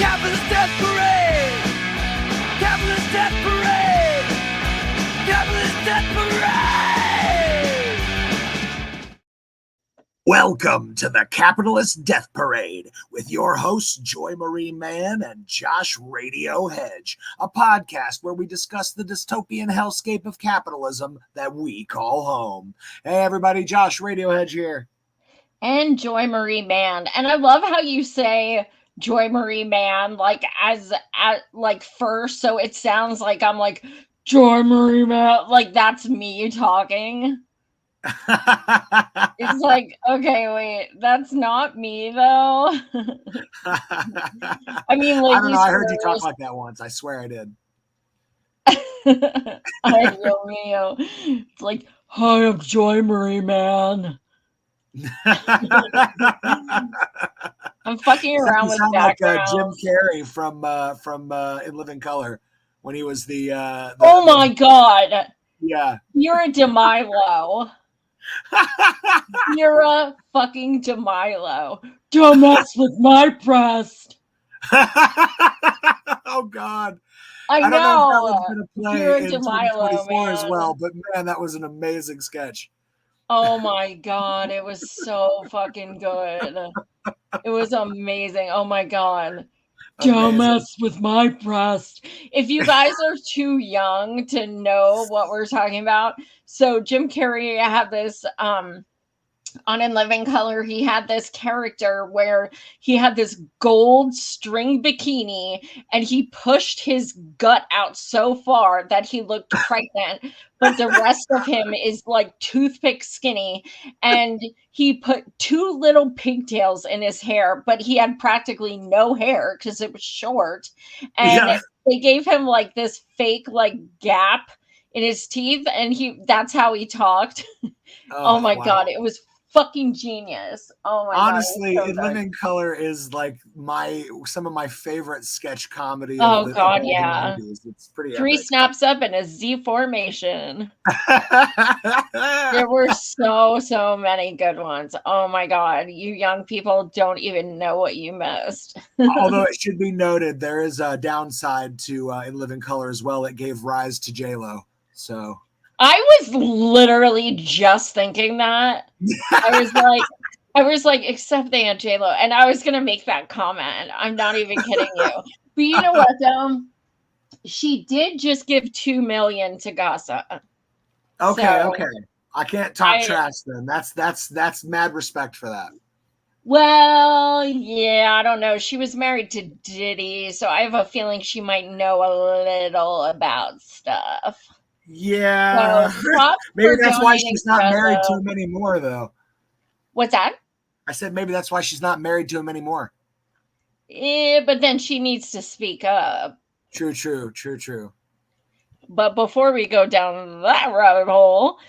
Capitalist Death Parade! Capitalist Death Parade! Capitalist Death Parade! Welcome to the Capitalist Death Parade with your hosts Joy Marie Mann and Josh Radio Hedge, a podcast where we discuss the dystopian hellscape of capitalism that we call home. Hey everybody, Josh Radio Hedge here. And Joy Marie Mann. And I love how you say Joy Marie Mann like like first, so it sounds like I'm like Joy Marie Mann, like that's me talking. It's like, okay, wait, that's not me though. I mean, like, I don't know, I heard you talk like that once. I swear I did. I know. It's like, hi, I'm Joy Marie Mann. I'm fucking around with backgrounds. Like Jim Carrey from In Living Color when he was the oh my god, yeah, you're a DeMilo. You're a fucking DeMilo. Don't mess with my breast. Oh god, I don't know if that was gonna play you're a in DeMilo, 2024 man. as well, but man, that was an amazing sketch. Oh my god, it was so fucking good. It was amazing. Oh my god. Don't mess with my breast. If you guys are too young to know what we're talking about, so Jim Carrey had this on In Living Color, he had this character where he had this gold string bikini and he pushed his gut out so far that he looked pregnant, but the rest of him is like toothpick skinny, and he put two little pigtails in his hair, but he had practically no hair because it was short, and they gave him like this fake like gap in his teeth, and that's how he talked. Oh my god, it was fucking genius. Oh my honestly, god. In Living Color is like some of my favorite sketch comedy. Oh god, yeah. It's pretty 3 epic. snaps up in a Z formation. There were so many good ones. Oh my god, you young people don't even know what you missed. Although it should be noted, there is a downside to In Living Color as well. It gave rise to J-Lo. So I was literally just thinking that. I was like, except they had J-Lo. And I was going to make that comment. I'm not even kidding you. But you know what, though? She did just give $2 million to Gaza. Okay. I can't talk trash then. That's mad respect for that. Well, yeah, I don't know. She was married to Diddy, so I have a feeling she might know a little about stuff. Yeah, so maybe that's why she's not married to him anymore, though. What's that? I said maybe that's why she's not married to him anymore. Yeah, but then she needs to speak up. True. But before we go down that rabbit hole,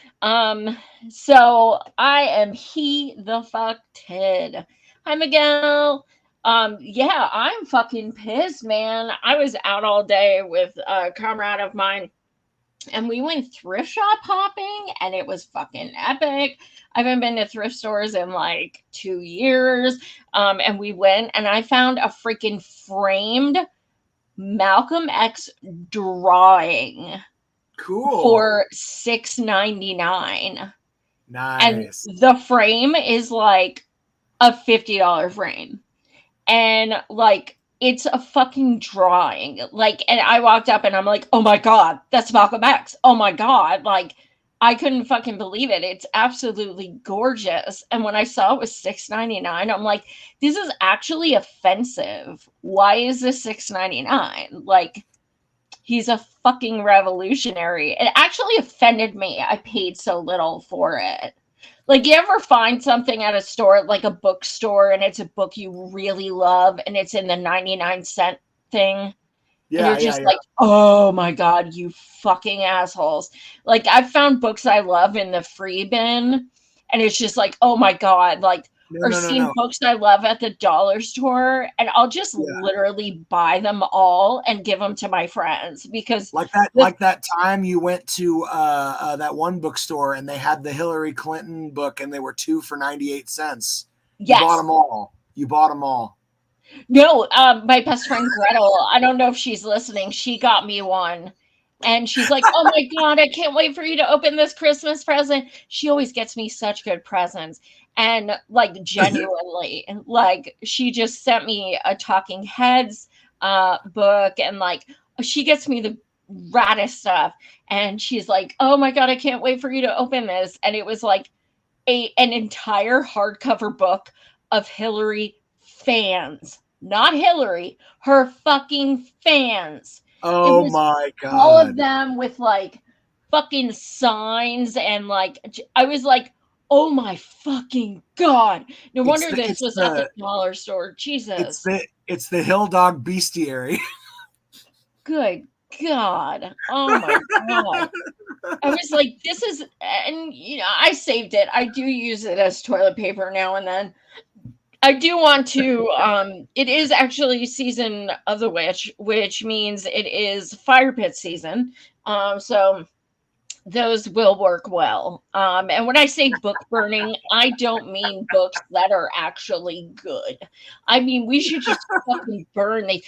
so I am he the fuck Ted. Hi Miguel. Yeah, I'm fucking pissed, man. I was out all day with a comrade of mine, and we went thrift shop hopping, and it was fucking epic. I haven't been to thrift stores in like 2 years. And we went, and I found a freaking framed Malcolm X drawing. Cool. For $6.99. Nice. And the frame is like a $50 frame. And like, it's a fucking drawing. Like, and I walked up and I'm like, oh my God, that's Malcolm X. Oh my God. Like, I couldn't fucking believe it. It's absolutely gorgeous. And when I saw it was $6.99, I'm like, this is actually offensive. Why is this $6.99? Like, he's a fucking revolutionary. It actually offended me. I paid so little for it. Like, you ever find something at a store, like a bookstore, and it's a book you really love, and it's in the 99-cent thing? Yeah, and you're just like, oh my God, you fucking assholes. Like, I've found books I love in the free bin, and it's just like, oh my God, like, seen books I love at the dollar store, and I'll just literally buy them all and give them to my friends because like that time you went to that one bookstore and they had the Hillary Clinton book and they were 2 for 98 cents. Yes. You bought them all. No, my best friend Gretel, I don't know if she's listening. She got me one. And she's like, "Oh my God, I can't wait for you to open this Christmas present." She always gets me such good presents. And like genuinely, like she just sent me a Talking Heads book, and like she gets me the raddest stuff. And she's like, "Oh my God, I can't wait for you to open this." And it was like an entire hardcover book of Hillary fans, not Hillary, her fucking fans. It Oh was my all of God. them with like fucking signs, and like I was like, oh my fucking God. No It's wonder the this it's was at the the dollar store. it's Jesus. the it's the Hill Dog Bestiary. Good God. Oh my God. I was like, this is, and I saved it. I do use it as toilet paper now and then. I do want to, it is actually season of the witch, which means it is fire pit season. So those will work well. And when I say book burning, I don't mean books that are actually good. I mean, we should just fucking burn these.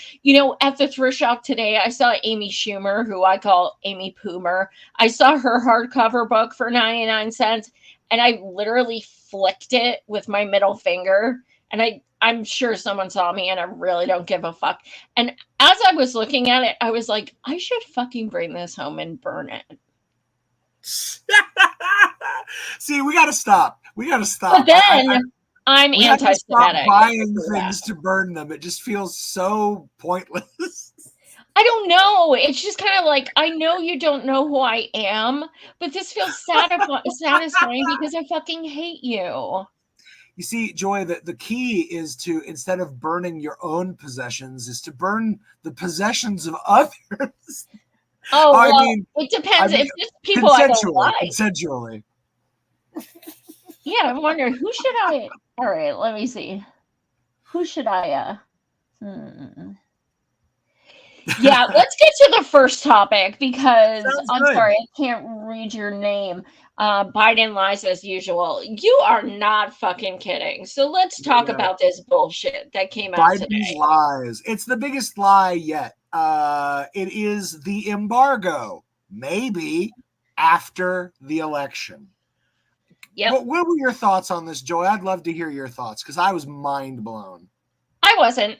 At the thrift shop today, I saw Amy Schumer, who I call Amy Poomer. I saw her hardcover book for 99 cents, and I literally flicked it with my middle finger. And I'm sure someone saw me, and I really don't give a fuck. And as I was looking at it, I was like, I should fucking bring this home and burn it. See, we got to stop. We got to But stop. then I'm We have to stop anti-Semitic. buying things to burn them. It just feels so pointless. I don't know. It's just kind of like, I know you don't know who I am, but this feels satisfying because I fucking hate you. You see, Joy, the key is to, instead of burning your own possessions, is to burn the possessions of others. Oh, I well, mean, it depends. If it's people I don't consensually, like. consensually. Yeah, I'm wondering, who should I? All right, let me see. Who should I? Yeah, let's get to the first topic because Sounds I'm good. sorry, I can't read your name. Biden lies as usual. You are not fucking kidding. So let's talk Yeah. about this bullshit that came out Biden's today. lies. It's the biggest lie yet. It is the embargo. Maybe after the election. Yep. What were your thoughts on this, Joy? I'd love to hear your thoughts because I was mind blown. I wasn't.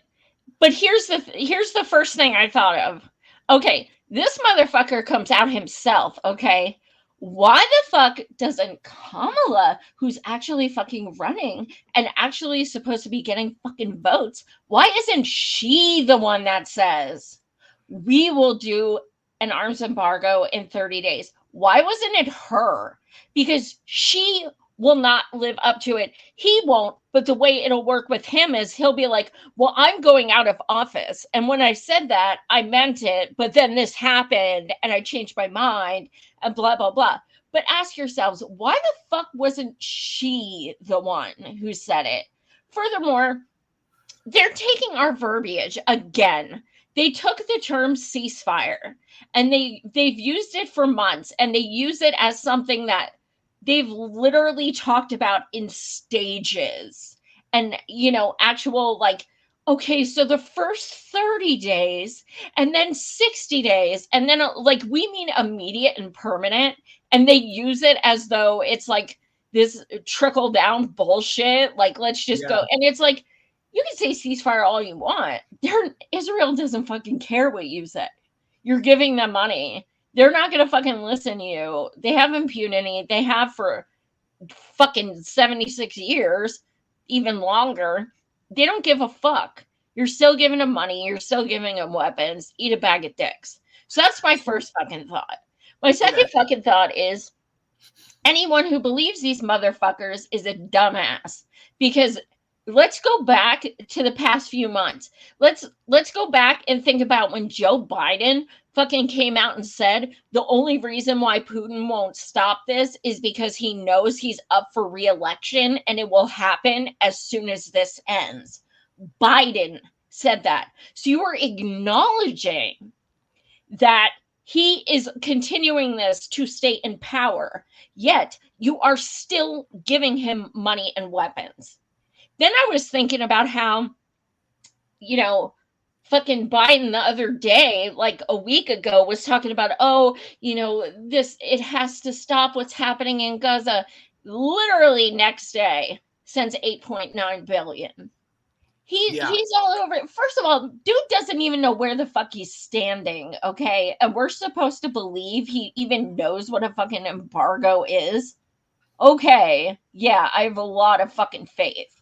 But here's the first thing I thought of. Okay, this motherfucker comes out himself, okay? Why the fuck doesn't Kamala, who's actually fucking running and actually supposed to be getting fucking votes, why isn't she the one that says, we will do an arms embargo in 30 days? Why wasn't it her? Because she will not live up to it. He won't, but the way it'll work with him is he'll be like, well, I'm going out of office. And when I said that, I meant it, but then this happened and I changed my mind and blah, blah, blah. But ask yourselves, why the fuck wasn't she the one who said it? Furthermore, they're taking our verbiage again. They took the term ceasefire and they've used it for months, and they use it as something that they've literally talked about in stages, and actual, like, okay, so the first 30 days and then 60 days, and then like we mean immediate and permanent, and they use it as though it's like this trickle down bullshit, like let's just Yeah. go. And it's like, you can say ceasefire all you want. Israel doesn't fucking care what you say. You're giving them money. They're not going to fucking listen to you. They have impunity. They have for fucking 76 years, even longer. They don't give a fuck. You're still giving them money. You're still giving them weapons. Eat a bag of dicks. So that's my first fucking thought. My second fucking thought is anyone who believes these motherfuckers is a dumbass, because let's go back to the past few months. Let's go back and think about when Joe Biden fucking came out and said the only reason why Putin won't stop this is because he knows he's up for re-election and it will happen as soon as this ends. Biden said that. So you are acknowledging that he is continuing this to stay in power, yet you are still giving him money and weapons. Then I was thinking about how you know, fucking Biden the other day, like a week ago, was talking about, oh, this, it has to stop what's happening in Gaza. Literally next day, sends 8.9 billion. He's all over it. First of all, dude doesn't even know where the fuck he's standing, okay? And we're supposed to believe he even knows what a fucking embargo is. Okay, yeah, I have a lot of fucking faith.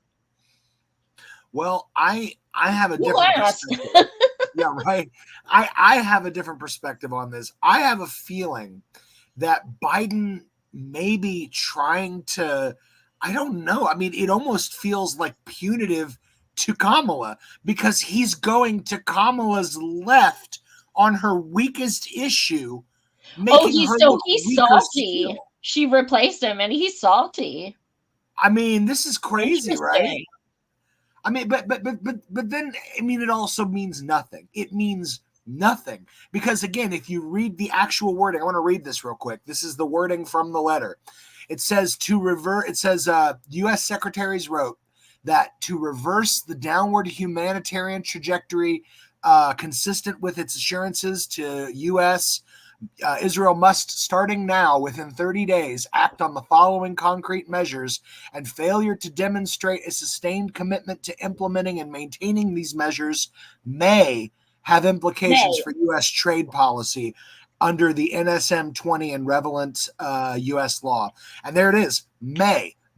Well, I have a You different asked. perspective. Yeah, right. I have a different perspective on this. I have a feeling that Biden may be trying to, I don't know. I mean, it almost feels like punitive to Kamala because he's going to Kamala's left on her weakest issue, Oh, making her look he's weaker salty. still. She replaced him, and he's salty. I mean, this is crazy, right? Interesting. I mean, but then I mean, it also means nothing. It means nothing because again, if you read the actual wording, I want to read this real quick. This is the wording from the letter. It says U.S. secretaries wrote that to reverse the downward humanitarian trajectory consistent with its assurances to U.S. Israel must, starting now, within 30 days, act on the following concrete measures, and failure to demonstrate a sustained commitment to implementing and maintaining these measures may have implications for U.S. trade policy under the NSM 20 and relevant U.S. law. And there it is,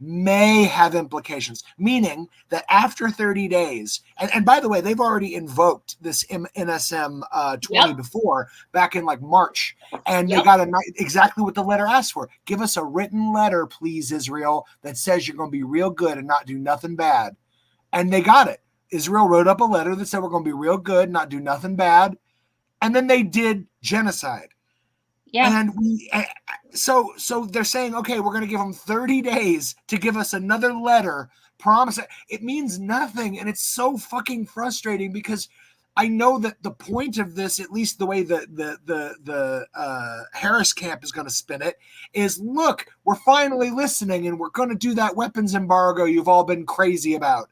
may have implications, meaning that after 30 days, and by the way, they've already invoked this NSM 20 before, back in like March, and they got exactly what the letter asked for. Give us a written letter, please, Israel, that says you're going to be real good and not do nothing bad. And they got it. Israel wrote up a letter that said we're going to be real good, not do nothing bad. And then they did genocide. Yeah. And so they're saying, okay, we're going to give them 30 days to give us another letter. Promise. It means nothing. And it's so fucking frustrating because I know that the point of this, at least the way the Harris camp is going to spin it, is look, we're finally listening and we're going to do that weapons embargo you've all been crazy about.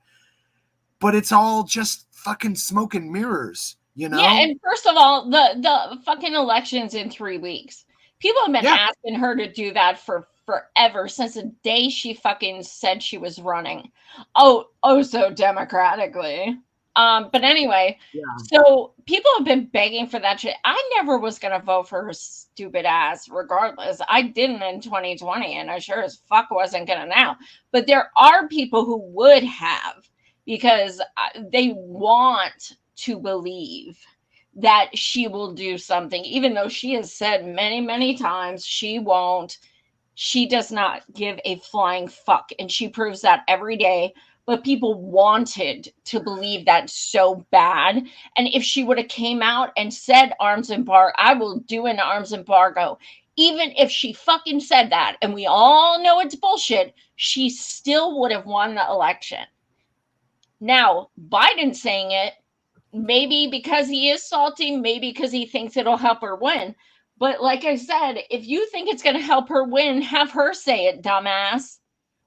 But it's all just fucking smoke and mirrors. Yeah, and first of all, the fucking election's in 3 weeks. People have been asking her to do that for forever, since the day she fucking said she was running. Oh, so democratically. But anyway, so people have been begging for that shit. I never was gonna vote for her stupid ass, regardless. I didn't in 2020, and I sure as fuck wasn't gonna now. But there are people who would have, because they want to believe that she will do something, even though she has said many, many times she won't. She does not give a flying fuck, and she proves that every day. But people wanted to believe that so bad. And if she would have came out and said arms embargo, I will do an arms embargo, even if she fucking said that, and we all know it's bullshit, she still would have won the election. Now, Biden saying it, maybe because he is salty, maybe because he thinks it'll help her win. But like I said, if you think it's going to help her win, have her say it, dumbass.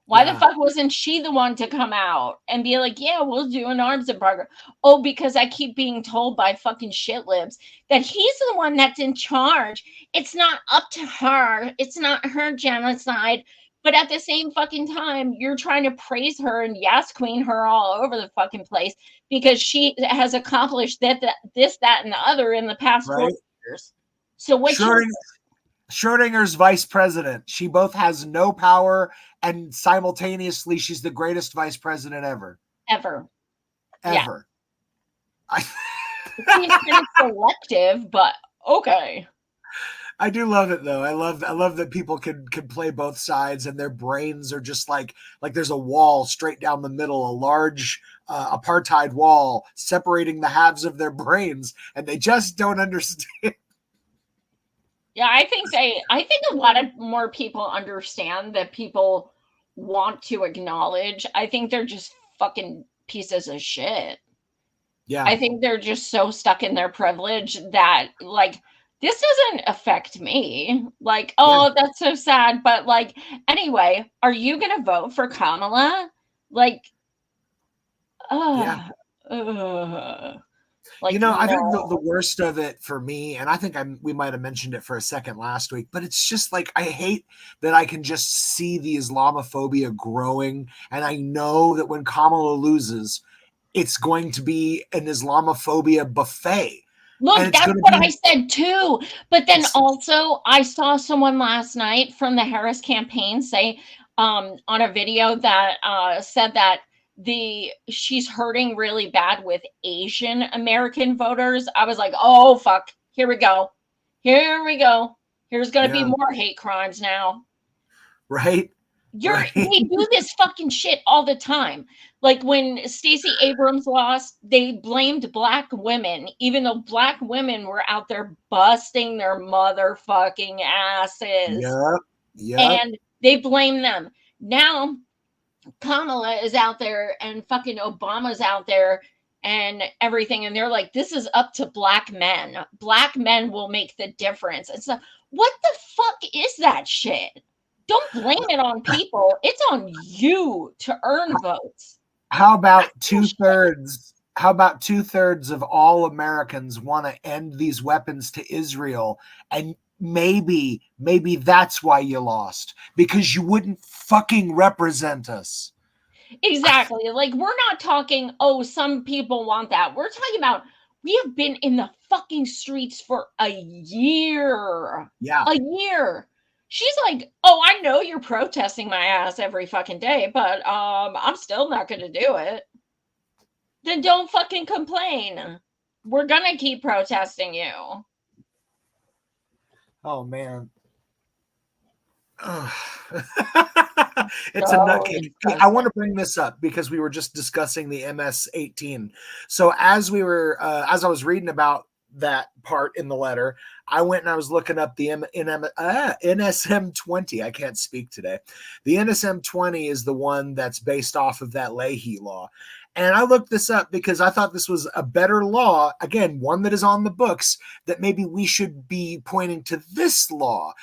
Why the fuck wasn't she the one to come out and be like, yeah, we'll do an arms embargo? Oh, because I keep being told by fucking shit libs that he's the one that's in charge. It's not up to her. It's not her genocide. But at the same fucking time, you're trying to praise her and yes, queen her all over the fucking place because she has accomplished this, that, and the other in the past 4 years. So what Schrodinger's vice president. She both has no power, and simultaneously, she's the greatest vice president ever. Ever. Yeah. It seems kind of selective, but okay. I do love it though. I love that people can play both sides, and their brains are just like there's a wall straight down the middle, a large apartheid wall separating the halves of their brains, and they just don't understand. Yeah, I think a lot of more people understand that people want to acknowledge. I think they're just fucking pieces of shit. Yeah. I think they're just so stuck in their privilege that like this doesn't affect me. Like, oh, that's so sad. But like, anyway, are you gonna vote for Kamala? Like, Like, I think no. the worst of it for me, and I think we might have mentioned it for a second last week, but it's just like I hate that I can just see the Islamophobia growing, and I know that when Kamala loses, it's going to be an Islamophobia buffet. And Look, it's that's going to what I be said too. But then also, I saw someone last night from the Harris campaign say on a video that said that she's hurting really bad with Asian American voters. I was like, oh fuck, here we go. Here we go. Here's gonna be yeah, more hate crimes now. right, right, They do this fucking shit all the time. Like when Stacey Abrams lost, they blamed black women, even though black women were out there busting their motherfucking asses. yep, yep, And they blame them. Now Kamala is out there and fucking Obama's out there and everything. And they're like, this is up to black men. Black men will make the difference. It's like, what the fuck is that shit? Don't blame it on people. It's on you to earn votes. How about 2/3? How about 2/3 of all Americans want to end these weapons to Israel? And maybe that's why you lost, because you wouldn't fucking represent us. Exactly. Like, we're not talking, oh, some people want that. We're talking about we have been in the fucking streets for a year. Yeah. A year. She's like, oh, I know you're protesting my ass every fucking day, but I'm still not gonna do it. Then don't fucking complain. We're gonna keep protesting you. Oh man. It's a nutcase. I want to bring this up because we were just discussing the MS-18. So as I was reading about that part in the letter, I went and I was looking up the NSM-20. I can't speak today. The NSM-20 is the one that's based off of that Leahy law. And I looked this up because I thought this was a better law, again, one that is on the books, that maybe we should be pointing to this law.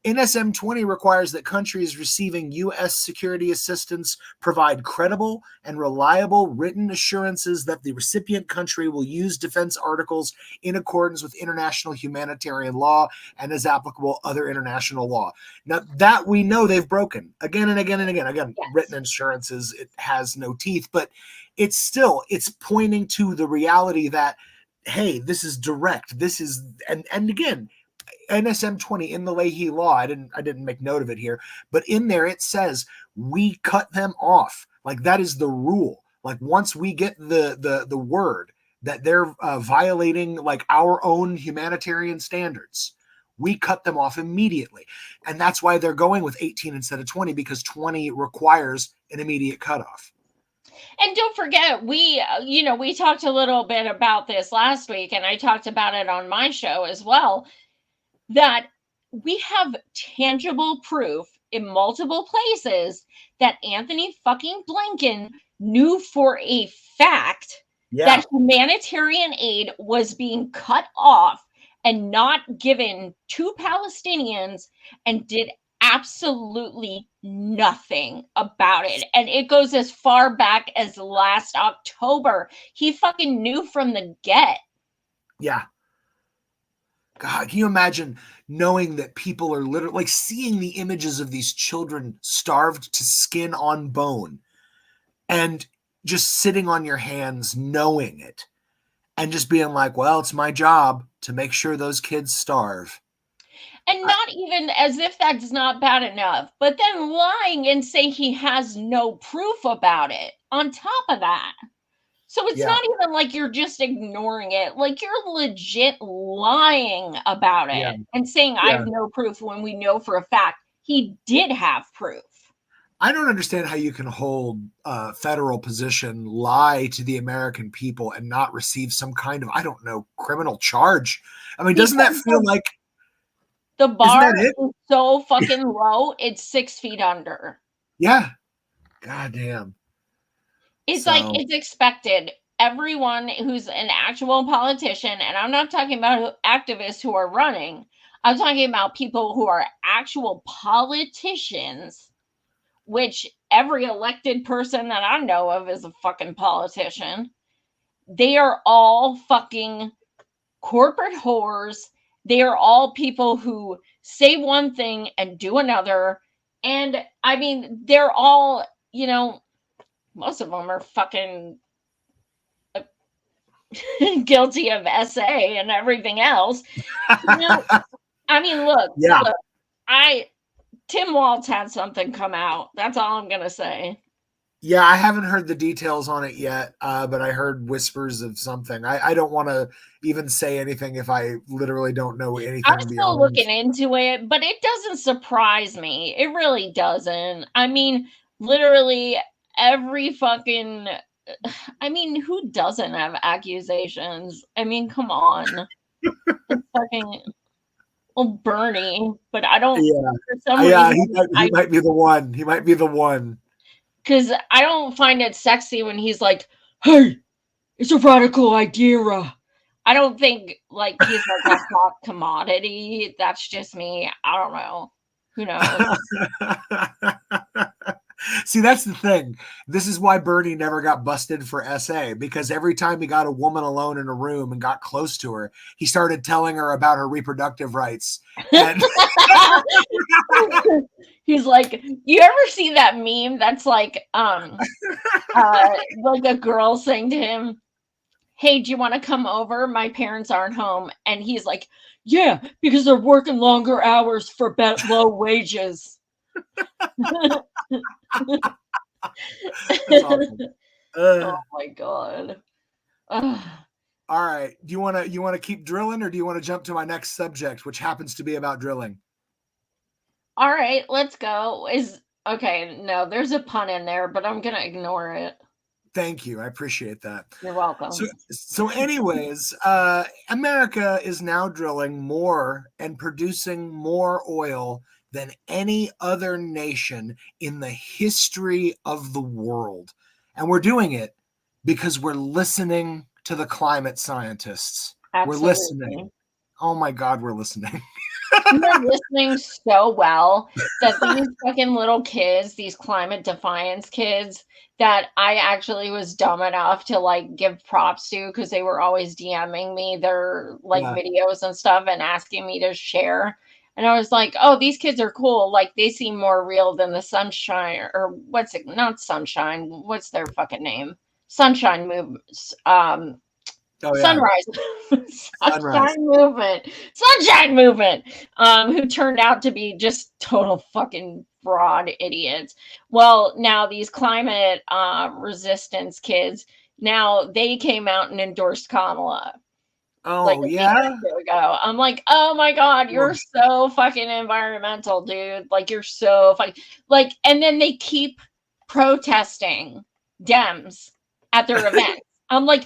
NSM-20 requires that countries receiving U.S. security assistance provide credible and reliable written assurances that the recipient country will use defense articles in accordance with international humanitarian law and as applicable other international law. Now, that we know they've broken again and again and again. Again, yes. Written assurances, it has no teeth, but it's pointing to the reality that, hey, this is direct. This is, and again, NSM-20 in the Leahy law, I didn't make note of it here, but in there it says we cut them off. Like, that is the rule. Like, once we get the word that they're violating like our own humanitarian standards, we cut them off immediately. And that's why they're going with 18 instead of 20, because 20 requires an immediate cutoff. And don't forget, we talked a little bit about this last week, and I talked about it on my show as well, that we have tangible proof in multiple places that Anthony fucking Blinken knew for a fact that humanitarian aid was being cut off and not given to Palestinians, and did absolutely nothing about it. And it goes as far back as last October. He fucking knew from the get. Yeah. God, can you imagine knowing that people are literally like seeing the images of these children starved to skin on bone and just sitting on your hands knowing it and just being like, well, it's my job to make sure those kids starve. And not even as if that's not bad enough, but then lying and say he has no proof about it on top of that. So it's not even like you're just ignoring it. Like, you're legit lying about it and saying I have no proof, when we know for a fact he did have proof. I don't understand how you can hold a federal position, lie to the American people, and not receive some kind of, I don't know, criminal charge. I mean, doesn't that feel like the bar is so fucking low, it's 6 feet under. Yeah. God damn. It's like, it's expected. Everyone who's an actual politician, and I'm not talking about activists who are running, I'm talking about people who are actual politicians, which every elected person that I know of is a fucking politician. they are all fucking corporate whores. They are all people who say one thing and do another. And I mean, they're all, you know, most of them are fucking guilty of SA and everything else. You know, I mean, look, Yeah. Tim Waltz had something come out. That's all I'm gonna say. Yeah, I haven't heard the details on it yet, but I heard whispers of something. I don't want to even say anything if I literally don't know I'm anything still beyond. looking into it, but it doesn't surprise me. It really doesn't. I mean, literally every fucking. I mean, who doesn't have accusations? I mean, come on. It's fucking. Well, Bernie, but I don't. Yeah, For some yeah, reason, he might be the one. He might be the one. because I don't find it sexy when he's like, "Hey, it's a radical idea." I don't think like he's like a hot commodity. That's just me. I don't know. Who knows? See, that's the thing. This is why Bernie never got busted for SA, because every time he got a woman alone in a room and got close to her, he started telling her about her reproductive rights. And He's like, you ever see that meme that's like a girl saying to him, "Hey, do you want to come over? My parents aren't home." And he's like, "Yeah, because they're working longer hours for low wages." that's awesome. Oh my god. Ugh. All right. Do you want to keep drilling, or do you want to jump to my next subject, which happens to be about drilling? All right, let's go. Okay, no, there's a pun in there, but I'm gonna ignore it. Thank you. I appreciate that. You're welcome. So anyways, America is now drilling more and producing more oil than any other nation in the history of the world. And we're doing it because we're listening to the climate scientists. Absolutely. We're listening. Oh my God, we're listening. You're listening so well that these fucking little kids, these climate defiance kids, that I actually was dumb enough to like give props to because they were always DMing me their like Yeah. videos and stuff and asking me to share. And I was like, oh, these kids are cool. Like they seem more real than the sunshine or what's it? Not sunshine. What's their fucking name? Sunshine moves. Oh yeah. Sunrise. Sunshine movement, who turned out to be just total fucking fraud idiots. Well, now these climate resistance kids, now they came out and endorsed Kamala like Oh a week yeah. or two ago. I'm like, oh my god, you're so fucking environmental, dude. Like you're so fucking like, and then they keep protesting Dems at their events. I'm like,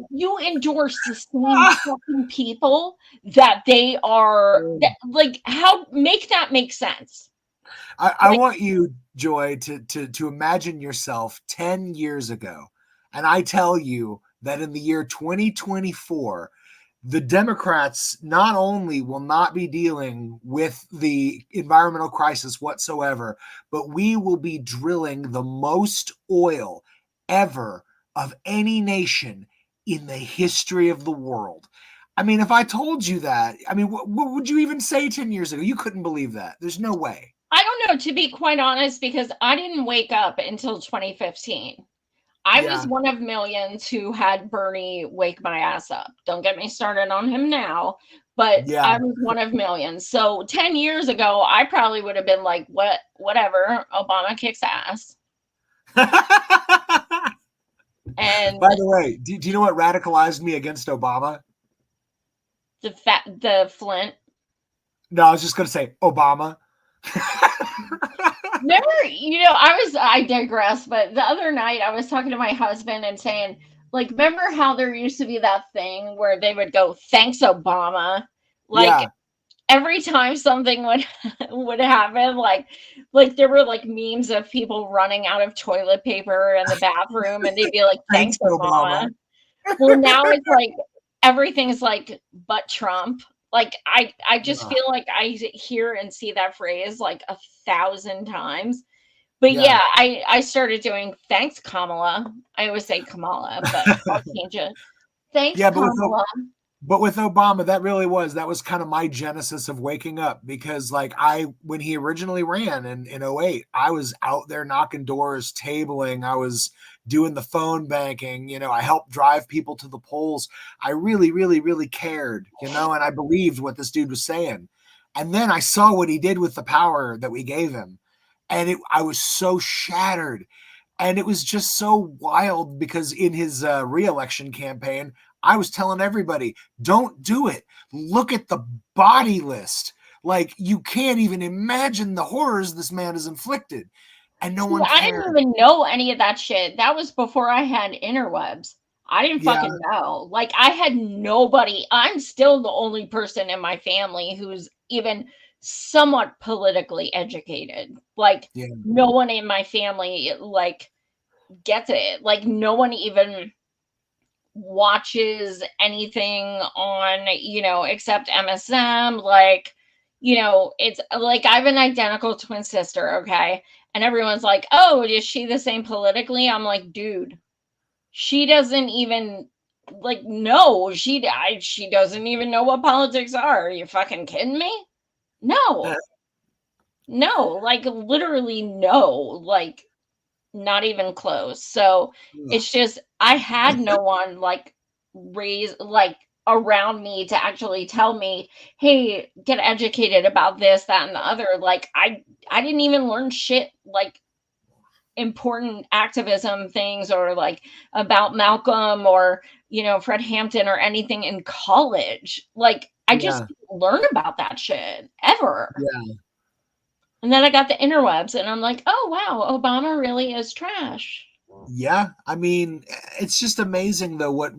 you endorse the same fucking people that they are like, how make that make sense? I want you, Joy, to imagine yourself 10 years ago. And I tell you that in the year 2024, the Democrats not only will not be dealing with the environmental crisis whatsoever, but we will be drilling the most oil ever of any nation in the history of the world. I mean, if I told you that, I mean, what would you even say 10 years ago? You couldn't believe that. There's no way. I don't know, to be quite honest, because I didn't wake up until 2015. I was one of millions who had Bernie wake my ass up. Don't get me started on him now, but I was one of millions. So 10 years ago, I probably would have been like, whatever, Obama kicks ass. And by the way, do you know what radicalized me against Obama? The Flint. No, I was just going to say Obama. Remember, I digress, but the other night I was talking to my husband and saying, like, remember how there used to be that thing where they would go, "Thanks, Obama." Like every time something would happen, like there were like memes of people running out of toilet paper in the bathroom, and they'd be like, "Thanks, Obama." Well, now it's like everything's like, "But Trump." Like I just feel like I hear and see that phrase like 1,000 times. But Yeah. yeah, I started doing thanks Kamala. I always say Kamala, but I'll change it. Thanks Yeah, Kamala. but with Obama, that was kind of my genesis of waking up, because like when he originally ran in '08, I was out there knocking doors, tabling, I was doing the phone banking, I helped drive people to the polls. I really, really, really cared, and I believed what this dude was saying. And then I saw what he did with the power that we gave him. And I was so shattered. And it was just so wild, because in his re-election campaign, I was telling everybody, don't do it. Look at the body list. Like, you can't even imagine the horrors this man has inflicted. And no See, one I didn't cared. even know any of that shit. That was before I had interwebs. I didn't Yeah, fucking know. Like, I had nobody. I'm still the only person in my family who's even somewhat politically educated. Like, yeah, no one in my family, like, gets it. Like, no one even watches anything on, except MSM. Like, it's like I have an identical twin sister, okay? And everyone's like, oh, is she the same politically? I'm like, dude, she doesn't even like no, she doesn't even know what politics are. Are you fucking kidding me? uh, No. No, like literally no. Like not even close. So it's just I had no one like raised like around me to actually tell me, hey, get educated about this, that, and the other. Like I didn't even learn shit like important activism things or like about Malcolm or Fred Hampton or anything in college. Like I just yeah, didn't learn about that shit ever. yeah. And then I got the interwebs and I'm like, oh wow, Obama really is trash. Yeah, I mean, it's just amazing though what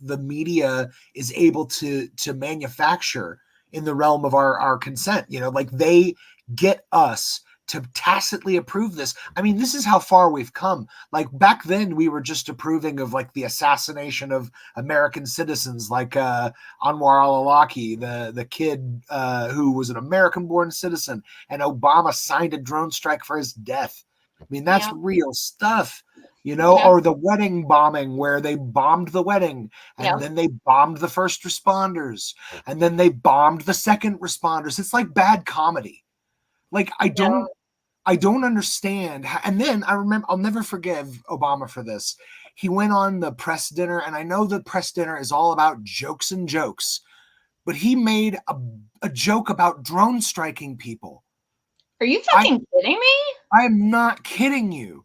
the media is able to manufacture in the realm of our consent. Like they get us to tacitly approve this. I mean, this is how far we've come. Like back then, we were just approving of like the assassination of American citizens, like Anwar al-Awlaki, the kid who was an American-born citizen, and Obama signed a drone strike for his death. I mean, that's Yeah. real stuff. Yeah. Or the wedding bombing where they bombed the wedding and Yeah. then they bombed the first responders and then they bombed the second responders. It's like bad comedy. Like No. I don't understand. And then I remember, I'll never forgive Obama for this. He went on the press dinner, and I know the press dinner is all about jokes and jokes, but he made a joke about drone striking people. Are you I fucking kidding me? I'm not kidding you.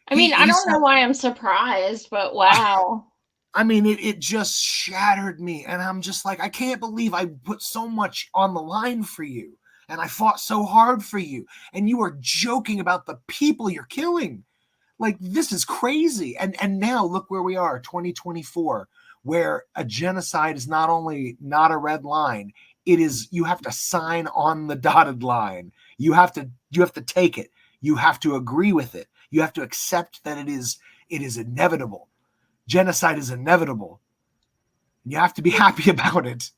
I mean, I He don't said, know why I'm surprised, but wow. I mean, it just shattered me. And I'm just like, I can't believe I put so much on the line for you. And I fought so hard for you. And you are joking about the people you're killing. Like, this is crazy. And now look where we are, 2024, where a genocide is not only not a red line, it is, you have to sign on the dotted line. You have to take it. You have to agree with it. You have to accept that it is inevitable. Genocide is inevitable. You have to be happy about it.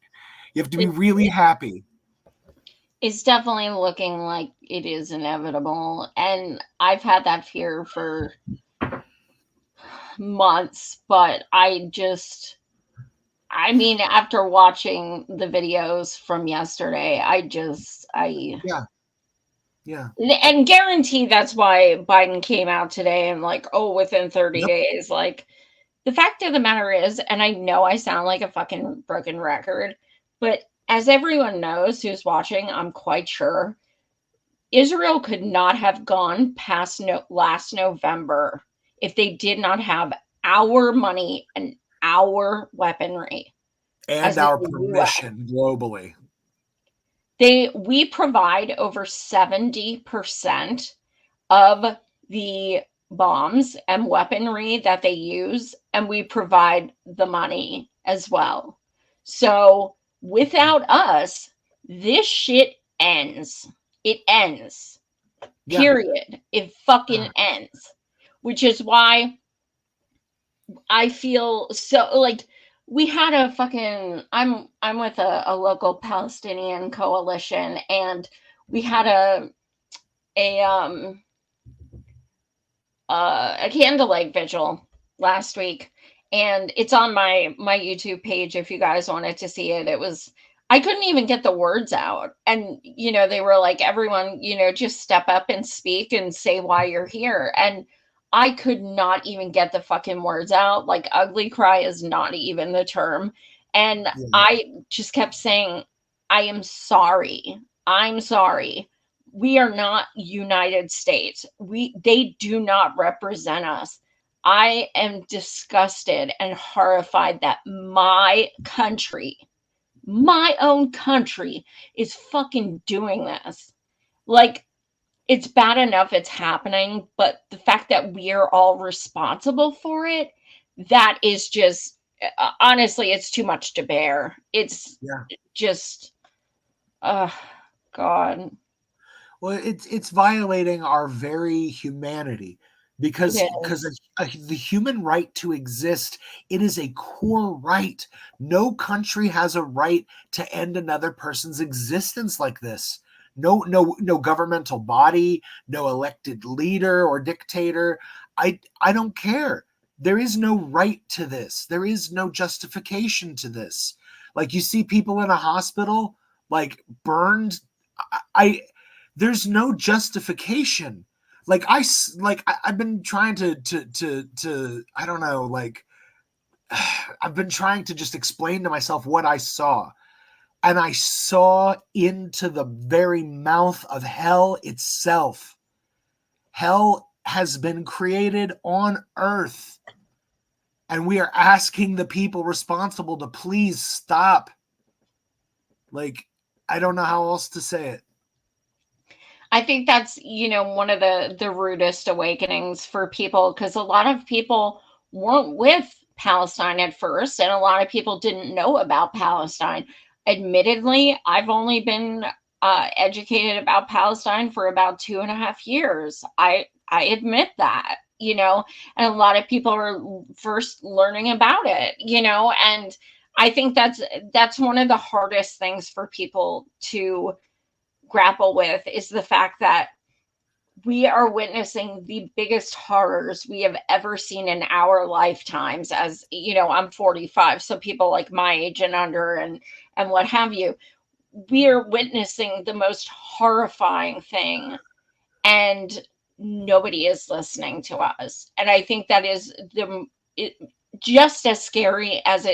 You have to be It, really it, happy. it's definitely looking like it is inevitable. And I've had that fear for months, but I mean, after watching the videos from yesterday, Yeah. Yeah. and guarantee that's why Biden came out today and like, oh, within 30 Yep. days, like, the fact of the matter is, and I know I sound like a fucking broken record, but as everyone knows who's watching, I'm quite sure Israel could not have gone past last November if they did not have our money and our weaponry, And as in our the US. permission globally. We provide over 70% of the bombs and weaponry that they use, and we provide the money as well. So without us, this shit ends. It ends. Yeah. Period. It fucking ends. Which is why I feel so like we had a fucking I'm with a local Palestinian coalition, and we had a a candlelight vigil last week, and it's on my YouTube page if you guys wanted to see it. It was, I couldn't even get the words out, and they were like, everyone, just step up and speak and say why you're here, and I could not even get the fucking words out. Like, ugly cry is not even the term, and Yeah. I just kept saying, I am sorry, I'm sorry, we are not United States. They do not represent us. I am disgusted and horrified that my own country, is fucking doing this. Like, it's bad enough it's happening, but the fact that we're all responsible for it, that is just, honestly, it's too much to bear. It's Yeah. just, uh, God. Well, it's violating our very humanity It because is. the human right to exist, it is a core right. No country has a right to end another person's existence like this. No governmental body, no elected leader or dictator. I don't care. There is no right to this. There is no justification to this. Like, you see people in a hospital like burned. I There's no justification. I've been trying to I don't know, like I've been trying to just explain to myself what I saw, and I saw into the very mouth of hell itself. Hell has been created on earth, and we are asking the people responsible to please stop. Like, I don't know how else to say it. I think that's, one of the rudest awakenings for people, because a lot of people weren't with Palestine at first, and a lot of people didn't know about Palestine. Admittedly, I've only been educated about Palestine for about 2.5 years. I admit that, and a lot of people are first learning about it, and I think that's one of the hardest things for people to grapple with, is the fact that we are witnessing the biggest horrors we have ever seen in our lifetimes. As I'm 45, so people like my age and under, and what have you, we are witnessing the most horrifying thing, and nobody is listening to us. And I think that is just as scary as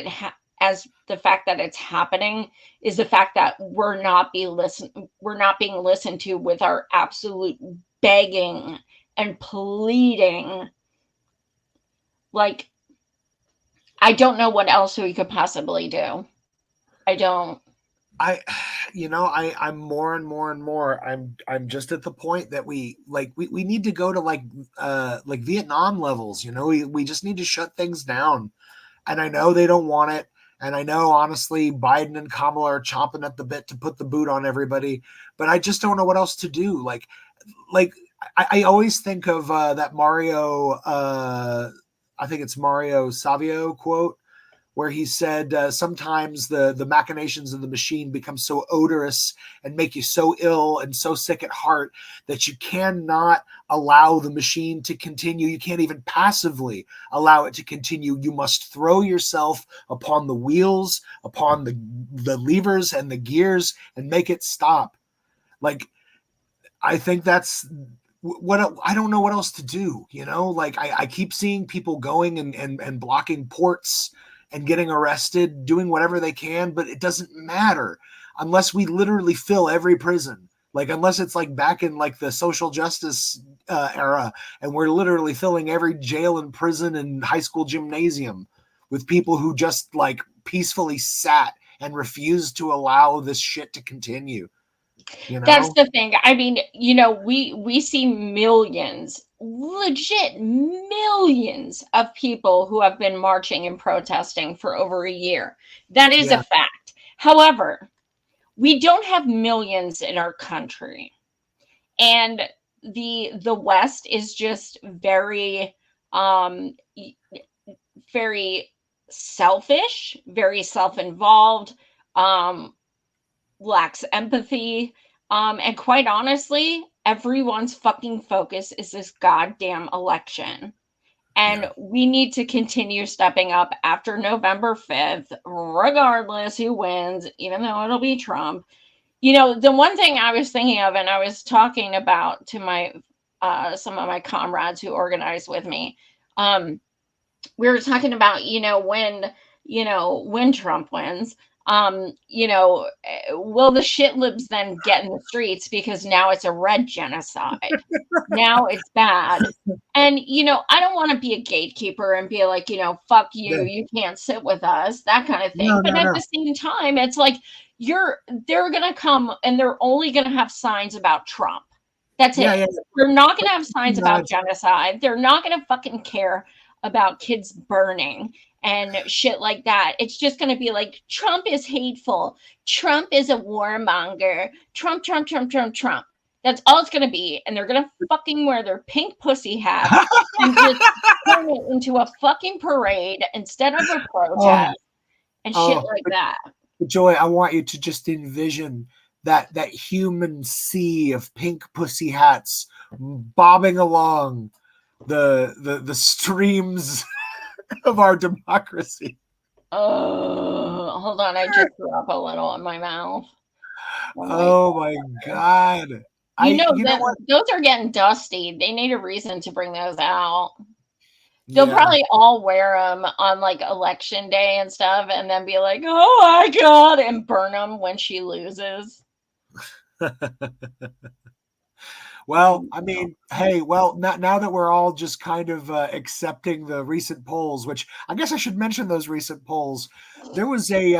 as the fact that it's happening, is the fact that we're not being listened to with our absolute begging and pleading. Like, I don't know what else we could possibly do. I don't. I I'm more and more and more. I'm just at the point that we need to go to like Vietnam levels. We just need to shut things down. And I know they don't want it. And I know, honestly, Biden and Kamala are chomping at the bit to put the boot on everybody. But I just don't know what else to do. I always think of that Mario, I think it's Mario Savio quote, where he said, sometimes the machinations of the machine become so odorous and make you so ill and so sick at heart that you cannot allow the machine to continue. You can't even passively allow it to continue. You must throw yourself upon the wheels, upon the levers and the gears, and make it stop. Like, I think that's what I don't know what else to do. Like, I keep seeing people going and blocking ports and getting arrested, doing whatever they can, but it doesn't matter unless we literally fill every prison. Like, unless it's like back in like the social justice era, and we're literally filling every jail and prison and high school gymnasium with people who just like peacefully sat and refused to allow this shit to continue. That's the thing. I mean, we see millions, legit millions of people who have been marching and protesting for over a year. That is a Yeah. fact. However, we don't have millions in our country. And the West is just very very selfish, very self-involved, lacks empathy, and quite honestly, everyone's fucking focus is this goddamn election. And we need to continue stepping up after November 5th, regardless who wins, even though it'll be Trump. The one thing I was thinking of, and I was talking about to my some of my comrades who organized with me, we were talking about, when Trump wins, will the shit libs then get in the streets because now it's a red genocide? Now it's bad. And, I don't want to be a gatekeeper and be like, fuck you, you can't sit with us, that kind of thing. But at the same time, it's like, they're going to come and they're only going to have signs about Trump. That's it. Yeah. They're not going to have signs about genocide. They're not going to fucking care about kids burning and shit like that. It's just going to be like, Trump is hateful. Trump is a warmonger. Trump. That's all it's going to be. And they're going to fucking wear their pink pussy hats and just turn it into a fucking parade instead of a protest and shit like that. Joy, I want you to just envision that human sea of pink pussy hats bobbing along the streams of our democracy. Hold on, I just threw up a little in my mouth. Oh my God. Those are getting dusty. They need a reason to bring those out. They'll probably all wear them on like election day and stuff and then be like, oh my God, and burn them when she loses. Well, I mean, hey, now that we're all just kind of accepting the recent polls, which I guess I should mention those recent polls. There was an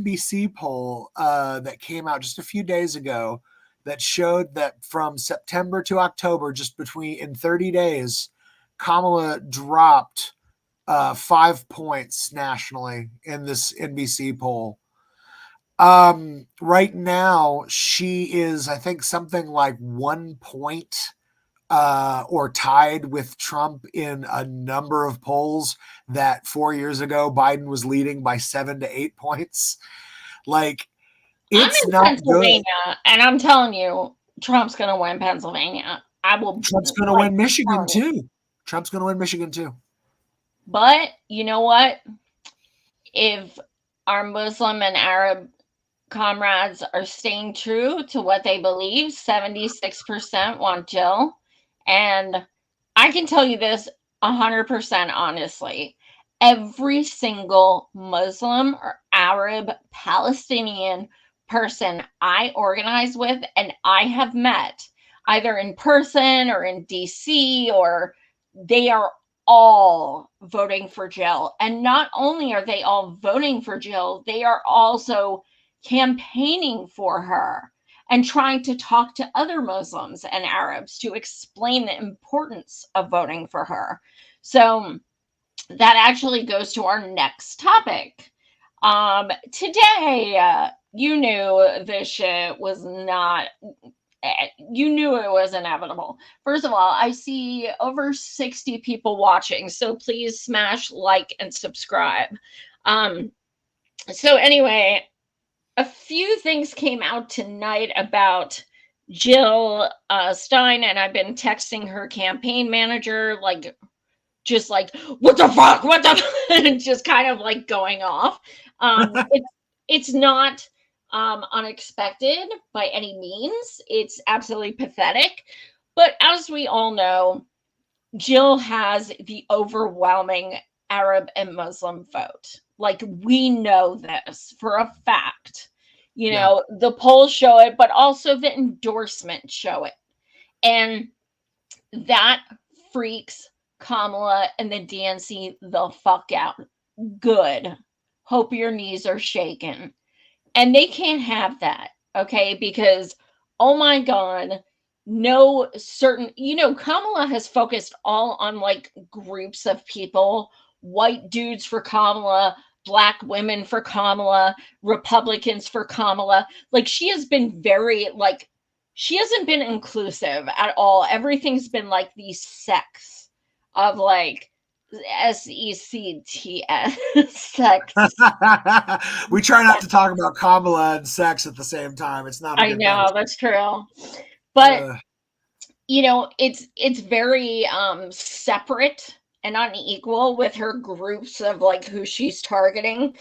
NBC poll that came out just a few days ago that showed that from September to October, just in 30 days, Kamala dropped 5 points nationally in this NBC poll. Right now, she is, I think, something like 1 point or tied with Trump in a number of polls that 4 years ago Biden was leading by 7 to 8 points. Like, it's I'm in not Pennsylvania, good. and I'm telling you, Trump's going to win Pennsylvania. Trump's going to win Michigan too. Trump's going to win Michigan too. But you know what? If our Muslim and Arab comrades are staying true to what they believe, 76% want Jill. And I can tell you this 100% honestly. Every single Muslim or Arab, Palestinian person I organize with and I have met, either in person or in DC, or they are all voting for Jill. And not only are they all voting for Jill, they are also campaigning for her and trying to talk to other Muslims and Arabs to explain the importance of voting for her. So that actually goes to our next topic. Today, you knew this shit was not, you knew it was inevitable. First of all, I see over 60 people watching, so please smash like and subscribe. So anyway, a few things came out tonight about Jill Stein, and I've been texting her campaign manager, just like, what the fuck, just kind of like going off. It's not unexpected by any means. It's absolutely pathetic. But as we all know, Jill has the overwhelming Arab and Muslim vote. Like, we know this for a fact. The polls show it, but also the endorsements show it. And that freaks Kamala and the DNC the fuck out. Good. Hope your knees are shaking. And they can't have that, okay? Because, oh my God, no certain, Kamala has focused all on like groups of people, white dudes for Kamala, Black women for Kamala, Republicans for Kamala. Like, she has been very, she hasn't been inclusive at all. Everything's been like these sects of like SECTS sex. We try not to talk about Kamala and sex at the same time. It's not. I know, that's true. But you know, it's very separate and unequal with her groups of like who she's targeting.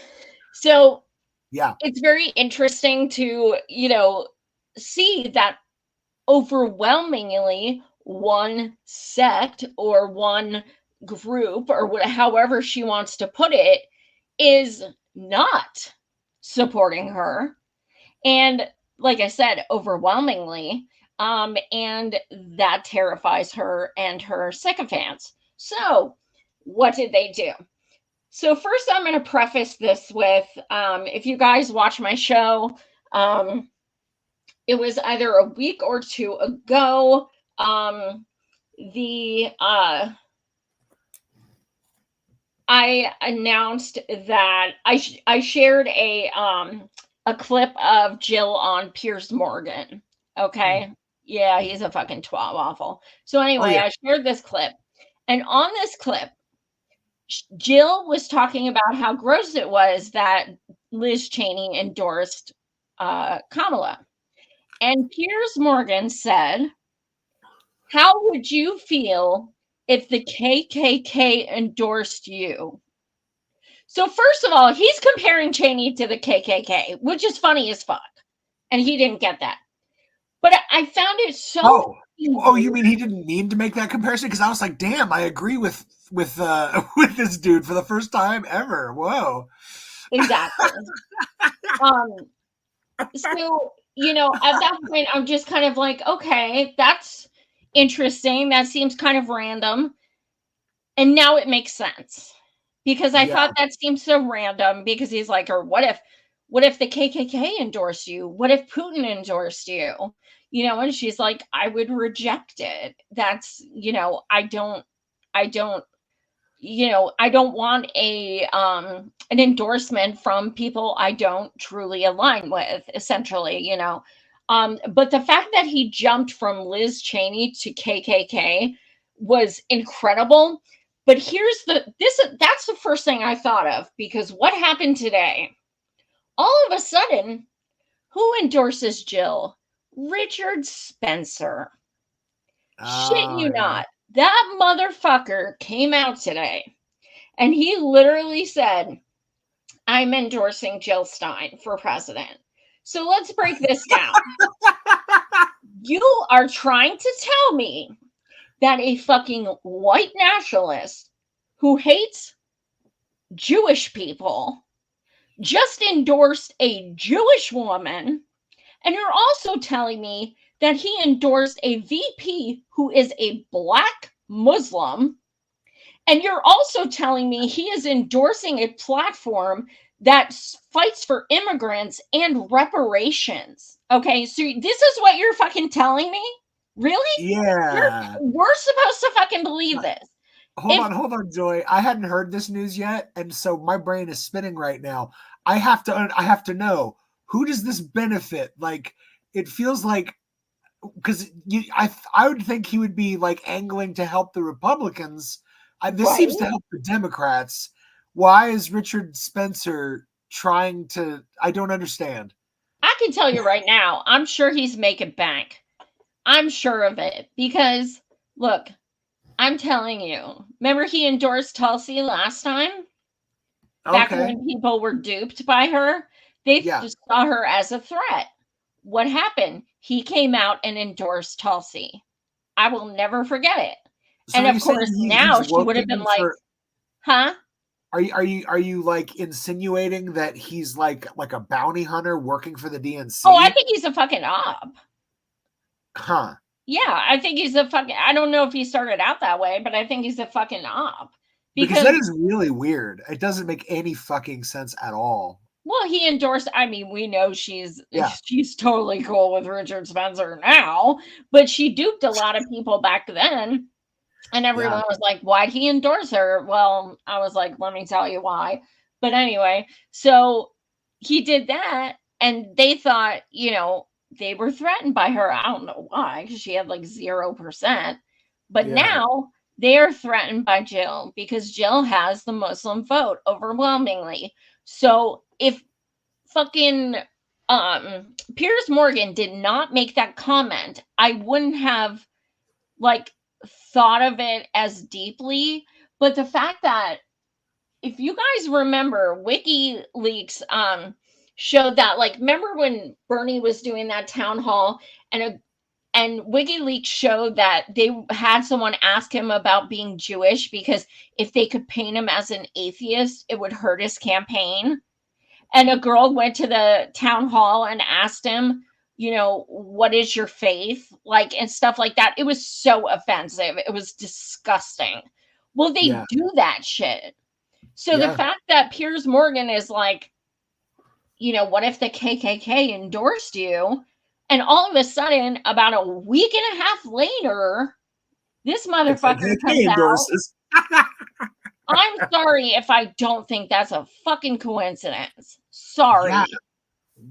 So Yeah. it's very interesting to, you know, see that overwhelmingly one sect or one group or however she wants to put it is not supporting her. And like I said, overwhelmingly, and that terrifies her and her sycophants. So, what did they do? So, first, I'm going to preface this with if you guys watch my show, it was either a week or two ago. The I announced that I shared a clip of Jill on Piers Morgan. Okay. Yeah, he's a fucking twat waffle. So Oh anyway, yeah. I shared this clip. And on this clip, Jill was talking about how gross it was that Liz Cheney endorsed Kamala. And Piers Morgan said, "How would you feel if the KKK endorsed you?" So first of all, he's comparing Cheney to the KKK, which is funny as fuck, and he didn't get that. But I found it so Oh, you weird. mean he didn't mean to make that comparison? Because I was like, damn, I agree with with this dude for the first time ever. Whoa. Exactly. Um. So you know, at that point, I'm just kind of like, okay, that's interesting. That seems kind of random, and now it makes sense because I Yeah. thought that seems so random because he's like, or what if the KKK endorsed you? What if Putin endorsed you? You know, and she's like, I would reject it. That's, you know, I don't, you know, I don't want an endorsement from people I don't truly align with, essentially, you know. But the fact that he jumped from Liz Cheney to KKK was incredible. But here's that's the first thing I thought of because what happened today? All of a sudden, who endorses Jill? Richard Spencer. Shit Oh you yeah. not. That motherfucker came out today and he literally said, I'm endorsing Jill Stein for president. So let's break this down. You are trying to tell me that a fucking white nationalist who hates Jewish people just endorsed a Jewish woman, and you're also telling me that he endorsed a VP who is a black Muslim, and you're also telling me he is endorsing a platform that fights for immigrants and reparations. Okay, so this is what you're fucking telling me? Really? Yeah. We're supposed to fucking believe this. If Hold on, Joy. I hadn't heard this news yet, and so my brain is spinning right now. I have to know, who does this benefit? Like, it feels like, because I would think he would be like angling to help the Republicans. This right, seems to help the Democrats. Why is Richard Spencer trying to? I don't understand. I can tell you right now, I'm sure he's making bank. I'm sure of it because look, I'm telling you. Remember he endorsed Tulsi last time? Back Okay. when people were duped by her, they Yeah. saw her as a threat. What happened? He came out and endorsed Tulsi. I will never forget it. So And are you of saying course, he's now she would have been working like, for? huh? Are you like insinuating that he's like a bounty hunter working for the Oh, I DNC? think he's a fucking op. Huh. Yeah, I think he's a fucking, I don't know if he started out that way, but I think he's a fucking op. Because Because that is really weird. It doesn't make any fucking sense at all. well, he endorsed. I mean, we know Yeah. she's totally cool with Richard Spencer now, but she duped a lot of people back then, and Yeah. everyone was like, "Why'd he endorse her?" Well, I was like, "Let me tell you why." But anyway, so he did that, and they thought, you know, they were threatened by her. I don't know why, because she had like 0%. But Yeah. now they are threatened by Jill because Jill has the Muslim vote overwhelmingly. So if fucking Piers Morgan did not make that comment, I wouldn't have like thought of it as deeply, but the fact that, if you guys remember, WikiLeaks showed that, like, remember when Bernie was doing that town hall, and WikiLeaks showed that they had someone ask him about being Jewish because if they could paint him as an atheist, it would hurt his campaign. And a girl went to the town hall and asked him, what is your faith? Like, and stuff like that. It was so offensive. It was disgusting. Well, they do that shit. So the fact that Piers Morgan is like, what if the KKK endorsed you? And all of a sudden, about a week and a half later, this motherfucker comes endorses. out. I'm sorry if I don't think that's a fucking coincidence. Sorry. Yeah.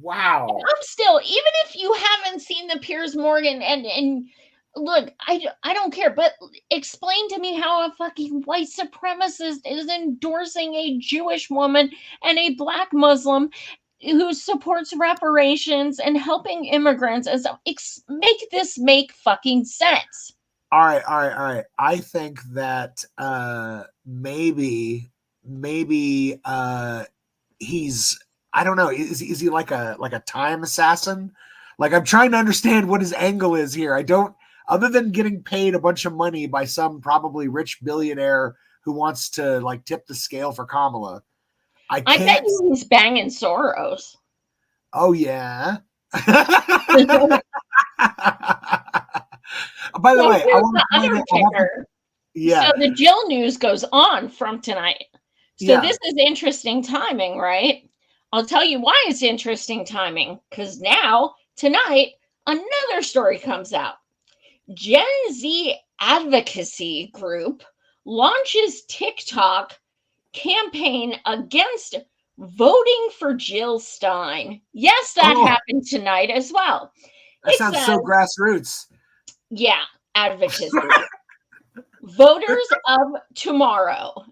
Wow. And I'm still, even if you haven't seen the Piers Morgan, and look, I don't care, but explain to me how a fucking white supremacist is endorsing a Jewish woman and a Black Muslim who supports reparations and helping immigrants. And so make this make fucking sense. All right. I think that maybe he's, I don't know, is he like a time assassin? Like, I'm trying to understand what his angle is here. I don't, other than getting paid a bunch of money by some probably rich billionaire who wants to like tip the scale for Kamala. I bet he's banging Soros. Oh yeah. By the way, I want to So the Jill news goes on from tonight. So this is interesting timing, right? I'll tell you why it's interesting timing. Because now, tonight, another story comes out. Gen Z advocacy group launches TikTok campaign against voting for Jill Stein. Yes, that happened tonight as well. That sounds so grassroots. Yeah, advocacy. Voters of tomorrow.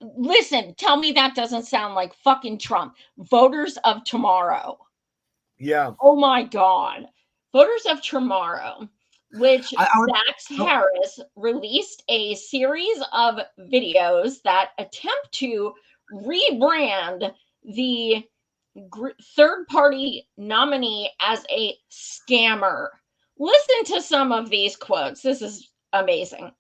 Listen, tell me that doesn't sound like fucking Trump. Voters of tomorrow. Yeah. Oh my God. Voters of tomorrow, which Zach Harris released a series of videos that attempt to rebrand the third-party nominee as a scammer. Listen to some of these quotes. This is amazing.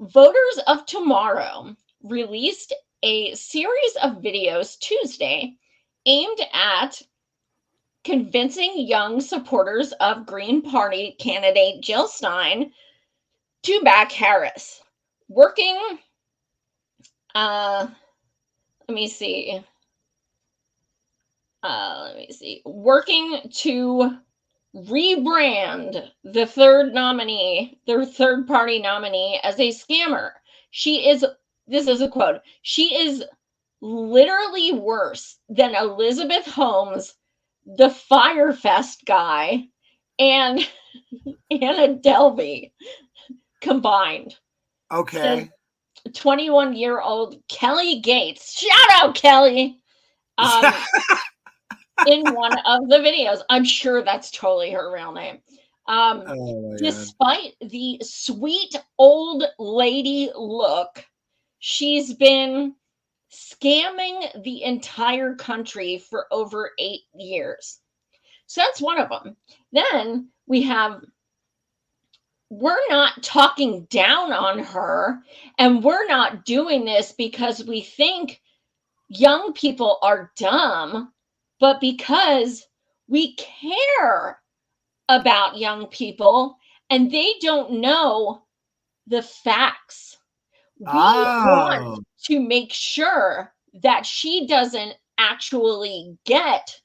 Voters of Tomorrow released a series of videos Tuesday aimed at convincing young supporters of Green Party candidate Jill Stein to back Harris. Working to rebrand the their third party nominee as a scammer. This is a quote, she is literally worse than Elizabeth Holmes, the Firefest guy, and Anna Delvey combined. Okay. 21-year-old Kelly Gates. Shout out, Kelly. In one of the videos. I'm sure that's totally her real name. Despite the sweet old lady look, she's been scamming the entire country for over 8 years. So that's one of them. Then we have, we're not talking down on her, and we're not doing this because we think young people are dumb, but because we care about young people and they don't know the facts. We want to make sure that she doesn't actually get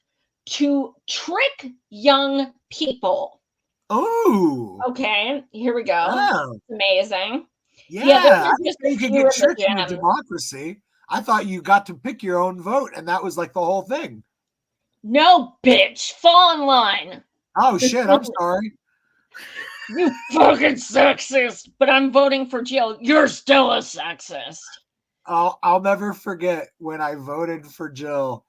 to trick young people. Oh. Okay, here we go. Oh. Amazing. Yeah, you can get tricked in a democracy. I thought you got to pick your own vote, and that was like the whole thing. No, bitch. Fall in line. Oh, shit. I'm sorry. You fucking sexist. But I'm voting for Jill. You're still a sexist. I'll never forget when I voted for Jill,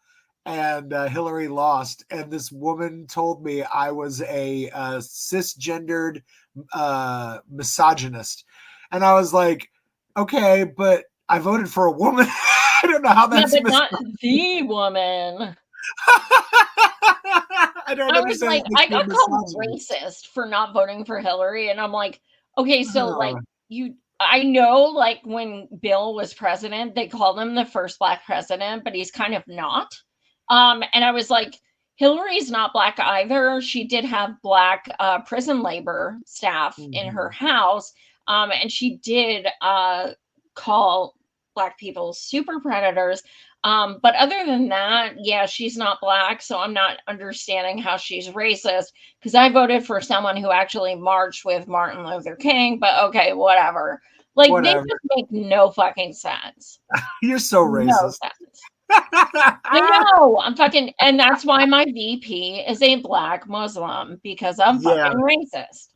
and Hillary lost. And this woman told me I was a cisgendered misogynist. And I was like, okay, but I voted for a woman. I don't know how that's but not the woman. I don't I was understand. like, I got called racist for not voting for Hillary, and I'm like, okay, so like I know like when Bill was president, they called him the first black president, but he's kind of not. And I was like, Hillary's not black either. She did have black prison labor staff in her house, and she did call black people super predators. But other than that, yeah, she's not black, so I'm not understanding how she's racist because I voted for someone who actually marched with Martin Luther King, but okay, whatever. Like, they just make no fucking sense. You're so racist. No sense. I know. I'm fucking, and that's why my VP is a black Muslim because I'm fucking racist.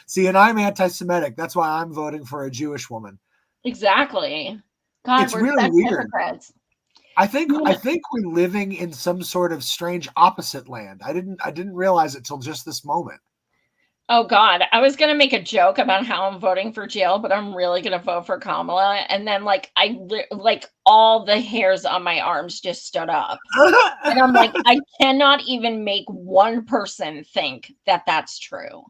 See, and I'm anti-Semitic. That's why I'm voting for a Jewish woman. Exactly. God, it's really weird. Hypocrites. I think we're living in some sort of strange opposite land. I didn't realize it till just this moment. Oh God, I was gonna make a joke about how I'm voting for Jill, but I'm really gonna vote for Kamala. And then like all the hairs on my arms just stood up, and I'm like, I cannot even make one person think that that's true.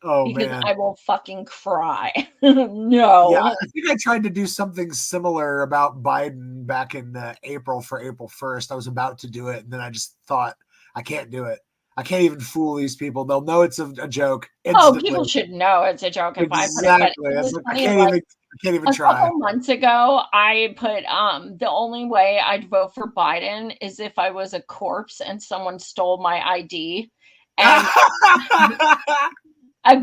Oh because man, I will fucking cry. No. Yeah, I think I tried to do something similar about Biden back in April for April 1st. I was about to do it, and then I just thought, I can't do it. I can't even fool these people. They'll know it's a joke instantly. Oh, people should know it's a joke. Exactly. I can't even try. A couple months ago, I put the only way I'd vote for Biden is if I was a corpse and someone stole my ID. And a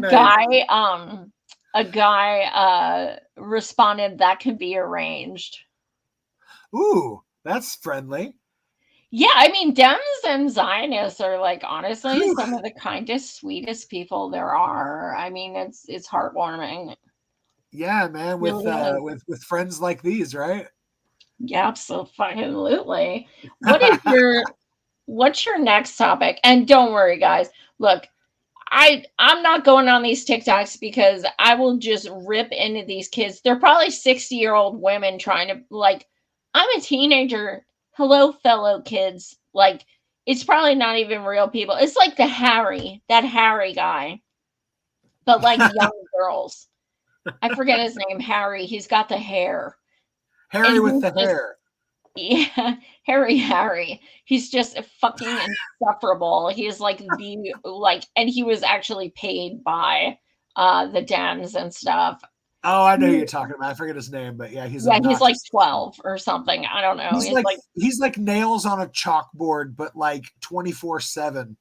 guy responded, that can be arranged. Ooh, that's friendly. Yeah, I mean, Dems and Zionists are like honestly some of the kindest, sweetest people there are. I mean, it's heartwarming. Yeah, man, with friends like these, right? Yeah, absolutely. What's your next topic? And don't worry, guys. Look, I'm not going on these TikToks because I will just rip into these kids. They're probably 60-year-old women trying to like, I'm a teenager. Hello, fellow kids. Like, it's probably not even real people. It's like that Harry guy, but like young girls. I forget his name, Harry. He's got the hair. Harry with the hair. Yeah, Harry. He's just fucking insufferable. He's like and he was actually paid by the Dems and stuff. Oh, I know who you're talking about. I forget his name, but yeah, he's like 12 or something. I don't know. He's like nails on a chalkboard, but like 24/7.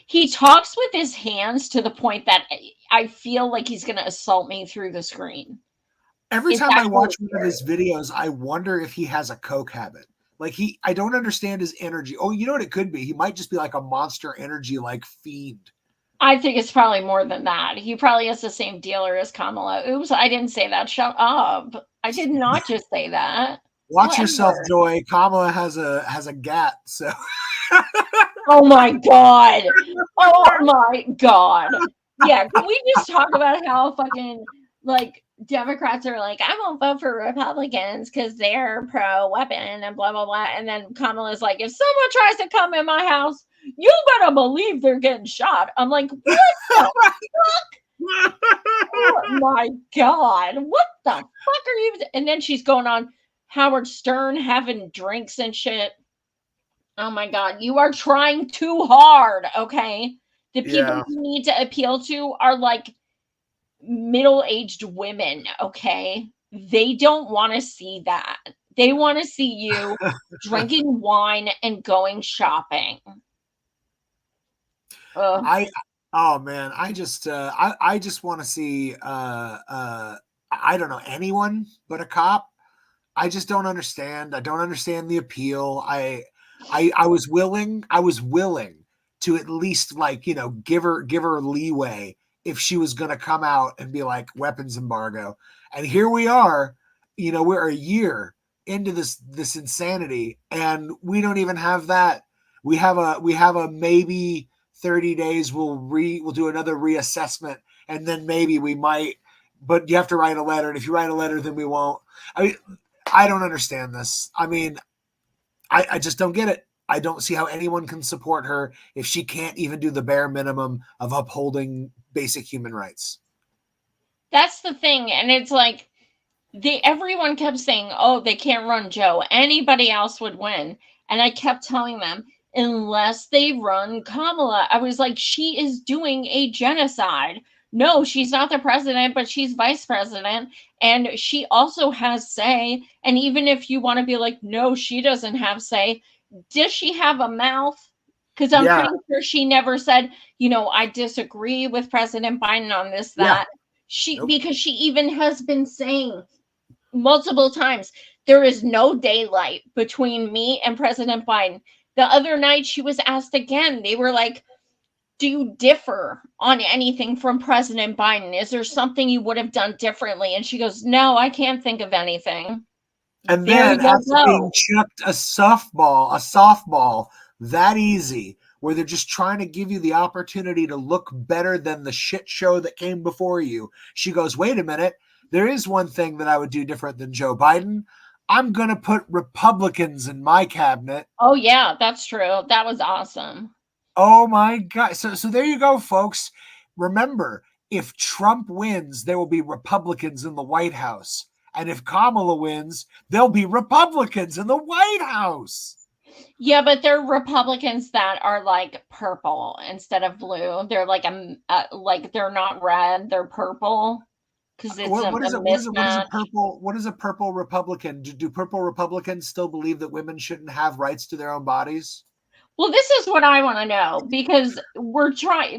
He talks with his hands to the point that I feel like he's going to assault me through the screen. Every time I watch one of his videos, I wonder if he has a coke habit. Like I don't understand his energy. Oh, you know what it could be? He might just be like a Monster Energy like fiend. I think it's probably more than that. He probably has the same dealer as Kamala. Oops, I didn't say that. Shut up. I did not just say that. Watch yourself, Joy. Kamala has a gat, so. Oh my god. Oh my god. Yeah, can we just talk about how fucking like Democrats are like, I won't vote for Republicans because they're pro-weapon and blah blah blah. And then Kamala's like, if someone tries to come in my house, you better believe they're getting shot. I'm like, what the fuck? Oh my god. What the fuck are you? And then she's going on Howard Stern having drinks and shit. Oh my god, you are trying too hard, okay? The people you need to appeal to are like middle-aged women, okay? They don't want to see that. They want to see you drinking wine and going shopping. I just want to see I don't know anyone but a cop. I just don't understand. I don't understand the appeal. I was willing to at least like, you know, give her leeway if she was going to come out and be like weapons embargo. And here we are, you know, we're a year into this insanity and we don't even have that. We have a maybe 30 days. We'll do another reassessment, and then maybe we might. But you have to write a letter, and if you write a letter, then we won't. I mean, I don't understand this. I mean, I just don't get it. I don't see how anyone can support her if she can't even do the bare minimum of upholding basic human rights. That's the thing. And it's like, everyone kept saying, oh, they can't run Joe. Anybody else would win. And I kept telling them, unless they run Kamala. I was like, she is doing a genocide. No, she's not the president, but she's vice president. And she also has say. And even if you want to be like, no, she doesn't have say, does she have a mouth? Because I'm pretty sure she never said, I disagree with President Biden on this, that. Because she even has been saying multiple times, there is no daylight between me and President Biden. The other night she was asked again, they were like, do you differ on anything from President Biden? Is there something you would have done differently? And she goes, no, I can't think of anything. And then after being chucked a softball that easy, where they're just trying to give you the opportunity to look better than the shit show that came before you, she goes, wait a minute, there is one thing that I would do different than Joe Biden. I'm going to put Republicans in my cabinet. Oh, yeah, that's true. That was awesome. Oh, my God. So there you go, folks. Remember, if Trump wins, there will be Republicans in the White House. And if Kamala wins, there'll be Republicans in the White House. Yeah, but they're Republicans that are like purple instead of blue. They're like like they're not red, they're purple. Because it's what is a purple Republican? Do purple Republicans still believe that women shouldn't have rights to their own bodies? Well, this is what I want to know, because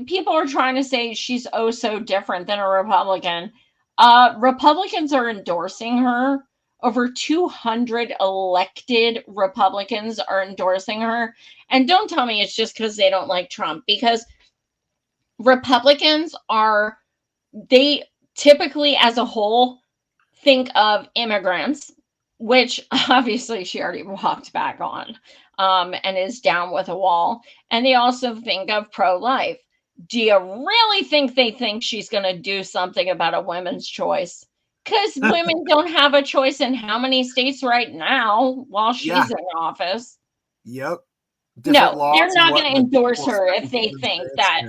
people are trying to say she's oh so different than a Republican. Republicans are endorsing her. Over 200 elected Republicans are endorsing her. And don't tell me it's just because they don't like Trump, because Republicans they typically as a whole think of immigrants, which obviously she already walked back on, and is down with a wall. And they also think of pro-life. Do you really think they think she's going to do something about a women's choice? Because women don't have a choice in how many states right now while she's in office. Yep. No, they're not going to endorse her if they think that.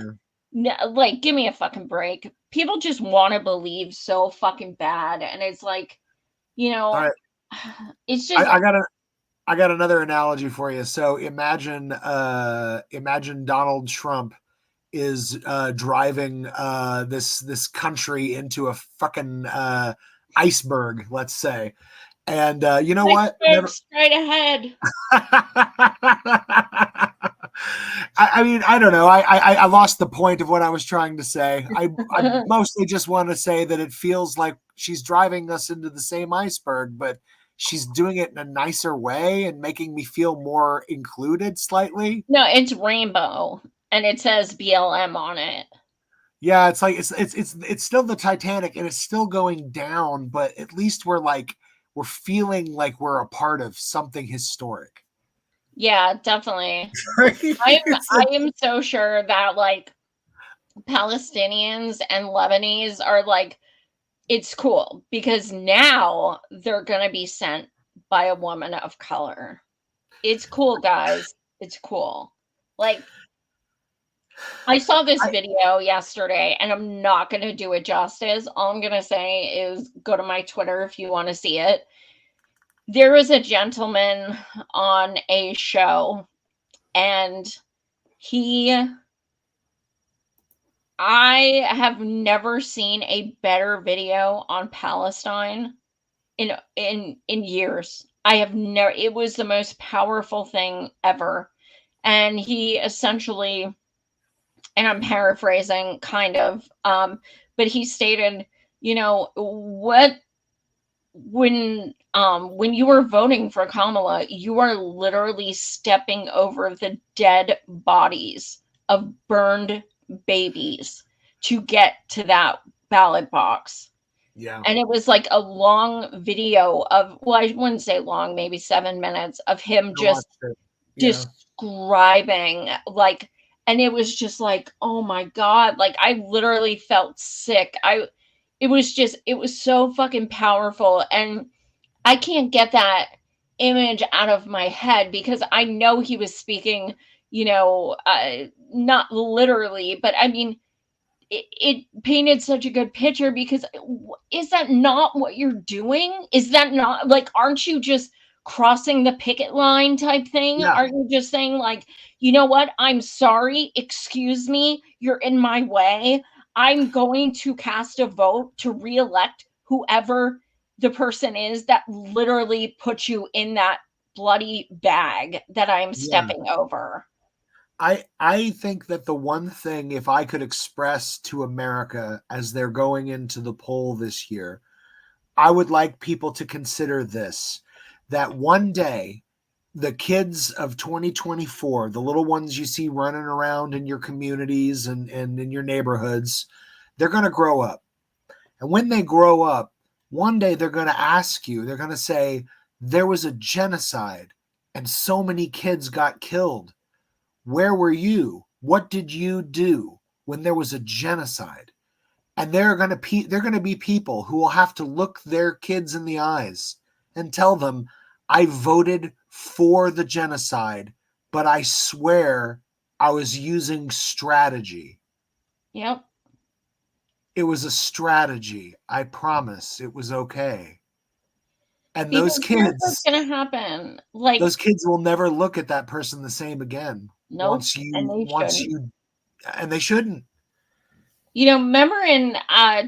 Like, give me a fucking break. People just want to believe so fucking bad, and it's like, right. It's just. I got another analogy for you. So imagine Donald Trump is driving this country into a fucking iceberg, let's say, and you know what? Straight ahead. I mean, I don't know. I lost the point of what I was trying to say. I mostly just want to say that it feels like she's driving us into the same iceberg, but she's doing it in a nicer way and making me feel more included slightly. No, it's rainbow, and it says BLM on it. Yeah, it's like it's still the Titanic, and it's still going down, but at least we're feeling like we're a part of something historic. Yeah, definitely. I am so sure that like Palestinians and Lebanese are like, it's cool because now they're going to be sent by a woman of color. It's cool, guys. It's cool. Like, I saw this video yesterday, and I'm not going to do it justice. All I'm going to say is go to my Twitter if you want to see it. There was a gentleman on a show, and I have never seen a better video on Palestine in years. It was the most powerful thing ever. And he essentially, and I'm paraphrasing kind of, but he stated, when you were voting for Kamala, you are literally stepping over the dead bodies of burned babies to get to that ballot box. Yeah. And it was like a long video of, well, I wouldn't say long, maybe 7 minutes of him just describing, like, and it was just like, oh my God, like I literally felt sick. It was so fucking powerful. And I can't get that image out of my head because I know he was speaking, not literally, but I mean, it painted such a good picture because is that not what you're doing? Is that not like, aren't you just crossing the picket line type thing? Yeah. Aren't you just saying, like, you know what? I'm sorry. Excuse me. You're in my way. I'm going to cast a vote to reelect whoever the person is that literally put you in that bloody bag that I'm Yeah. stepping over. I think that the one thing, if I could express to America as they're going into the poll this year, I would like people to consider this, that one day the kids of 2024, the little ones you see running around in your communities and in your neighborhoods, they're going to grow up. And when they grow up, one day they're going to ask you, they're going to say, there was a genocide and so many kids got killed. Where were you? What did you do when there was a genocide? And they're going to be people who will have to look their kids in the eyes and tell them, I voted for the genocide, but I swear I was using strategy. Yep. It was a strategy. I promise it was okay. And Because here's what's gonna happen. Like, those kids will never look at that person the same again. nope, and they shouldn't. And they shouldn't. Remember in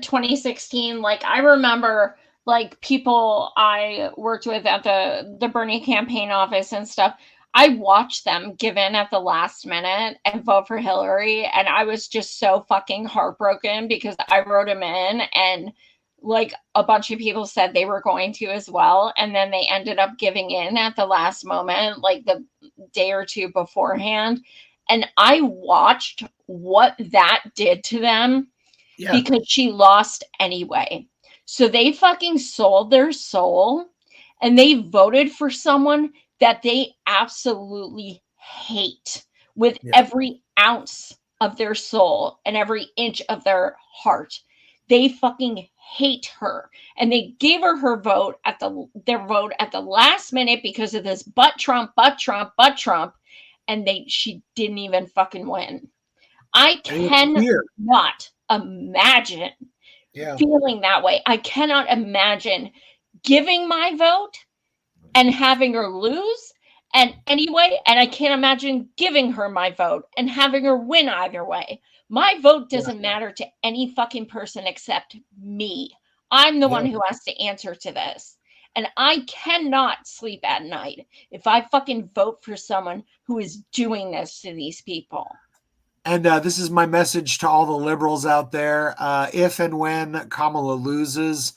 2016, like I remember like people I worked with at the Bernie campaign office and stuff. I watched them give in at the last minute and vote for Hillary, and I was just so fucking heartbroken because I wrote him in, and like a bunch of people said they were going to as well, and then they ended up giving in at the last moment, like the day or two beforehand. And I watched what that did to them because she lost anyway. So they fucking sold their soul and they voted for someone that they absolutely hate with every ounce of their soul and every inch of their heart. They fucking hate her, and they gave her vote at the last minute because of this butt Trump, and she didn't even fucking win. I cannot imagine feeling that way. I cannot imagine giving my vote and having her lose. And anyway, and I can't imagine giving her my vote and having her win either way. My vote doesn't matter to any fucking person except me. I'm the one who has to answer to this. And I cannot sleep at night if I fucking vote for someone who is doing this to these people. And this is my message to all the liberals out there. If and when Kamala loses,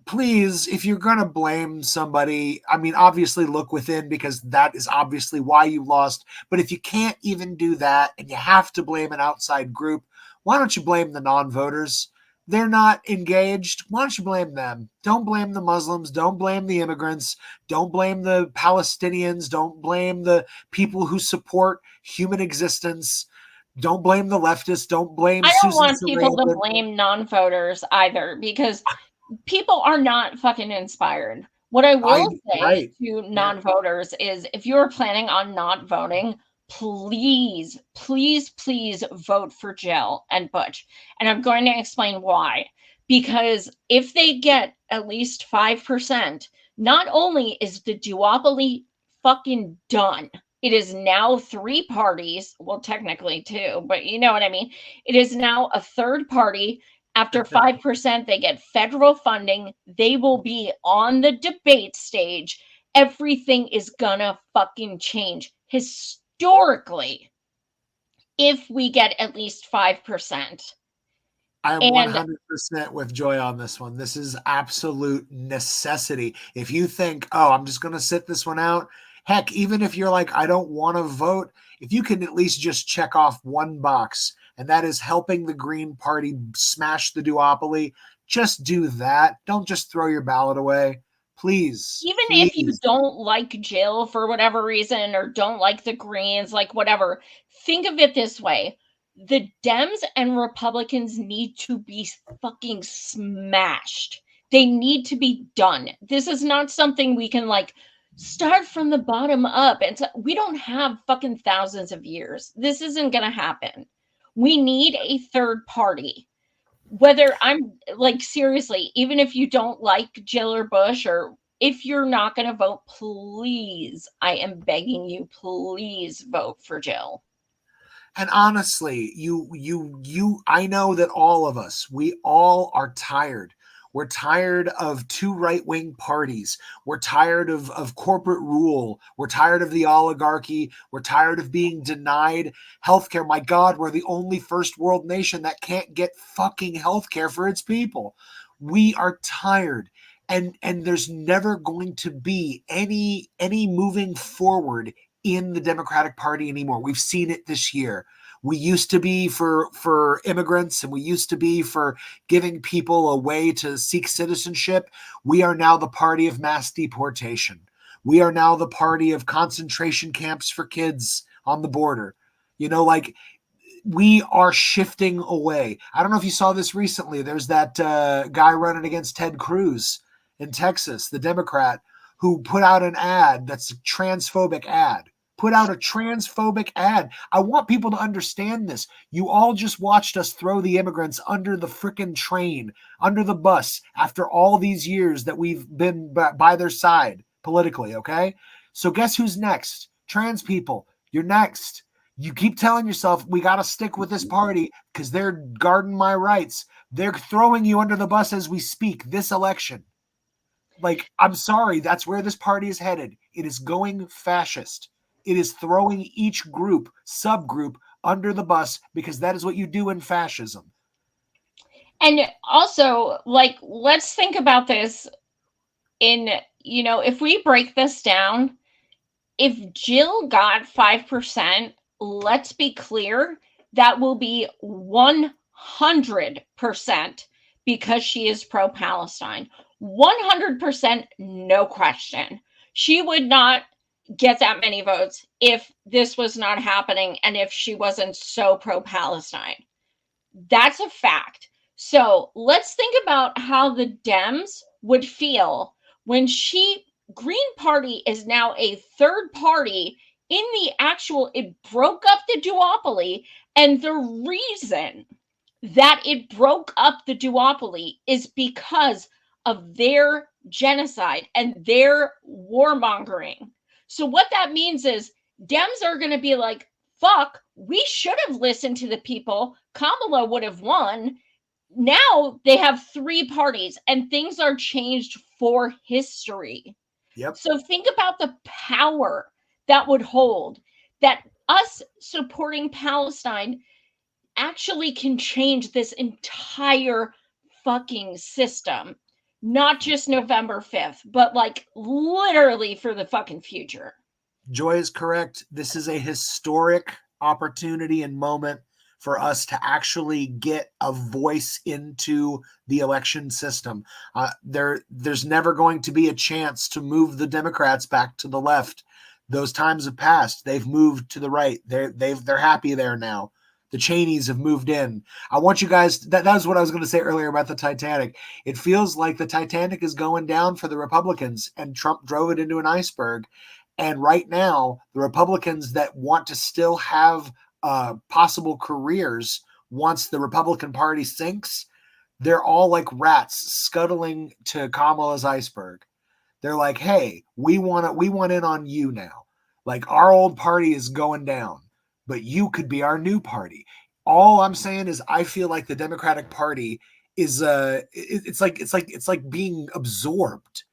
please, if you're going to blame somebody, I mean, obviously look within because that is obviously why you lost. But if you can't even do that and you have to blame an outside group, why don't you blame the non-voters? They're not engaged. Why don't you blame them? Don't blame the Muslims. Don't blame the immigrants. Don't blame the Palestinians. Don't blame the people who support human existence. Don't blame the leftists. Don't blame I don't Susan want people Sarandon. to blame non-voters either because people are not fucking inspired. What I will say to non-voters is if you're planning on not voting, please, please, please vote for Jill and Butch. And I'm going to explain why. Because if they get at least 5%, not only is the duopoly fucking done, it is now 3 parties, well, technically 2, but you know what I mean. It is now a third party. After 5%, they get federal funding. They will be on the debate stage. Everything is gonna fucking change historically if we get at least 5%. I'm 100% with Joy on this one. This is absolute necessity. If you think, oh, I'm just going to sit this one out, heck, even if you're like, I don't want to vote, if you can at least just check off one box, and that is helping the Green Party smash the duopoly, just do that. Don't just throw your ballot away. Please, Even if you please. don't like Jill for whatever reason or don't like the Greens, like whatever, think of it this way. The Dems and Republicans need to be fucking smashed. They need to be done. This is not something we can like start from the bottom up. And we don't have fucking thousands of years. This isn't going to happen. We need a third party. Whether I'm like, seriously, even if you don't like Jill or Bush, or if you're not going to vote, please, I am begging you, please vote for Jill. And honestly, I know that all of us, we all are tired. We're tired of two right-wing parties. We're tired of corporate rule. We're tired of the oligarchy. We're tired of being denied healthcare. My God, we're the only first world nation that can't get fucking healthcare for its people. We are tired. And there's never going to be any moving forward in the Democratic Party anymore. We've seen it this year. We used to be for immigrants, and we used to be for giving people a way to seek citizenship. We are now the party of mass deportation. We are now the party of concentration camps for kids on the border. Like, we are shifting away. I don't know if you saw this recently. There's that guy running against Ted Cruz in Texas, the Democrat, who put out an ad that's a transphobic ad. Put out a transphobic ad. I want people to understand this. You all just watched us throw the immigrants under the frickin' train, under the bus, after all these years that we've been by their side politically, okay? So guess who's next? Trans people, you're next. You keep telling yourself, we got to stick with this party because they're guarding my rights. They're throwing you under the bus as we speak this election. Like, I'm sorry, that's where this party is headed. It is going fascist. It is throwing each group, subgroup, under the bus because that is what you do in fascism. And also, like, let's think about this in, if we break this down, if Jill got 5%, let's be clear, that will be 100% because she is pro-Palestine. 100%, no question. She would not get that many votes if this was not happening and if she wasn't so pro-Palestine. That's a fact. So let's think about how the Dems would feel when Green Party is now a third party in the actual, it broke up the duopoly. And the reason that it broke up the duopoly is because of their genocide and their warmongering. So what that means is Dems are going to be like, fuck, we should have listened to the people. Kamala would have won. Now they have three parties and things are changed for history. Yep. So think about the power that would hold, that us supporting Palestine actually can change this entire fucking system. Not just November 5th, but like literally for the fucking future. Joy is correct. This is a historic opportunity and moment for us to actually get a voice into the election system. There's never going to be a chance to move the Democrats back to the left. Those times have passed. They've moved to the right. They're happy there now. The Cheneys have moved in. I want you guys, that was what I was going to say earlier about the Titanic. It feels like the Titanic is going down for the Republicans, and Trump drove it into an iceberg. And right now, the Republicans that want to still have possible careers once the Republican Party sinks, they're all like rats scuttling to Kamala's iceberg. They're like, hey, we want in on you now. Like, our old party is going down, but you could be our new party. All I'm saying is I feel like the Democratic Party is it's like being absorbed.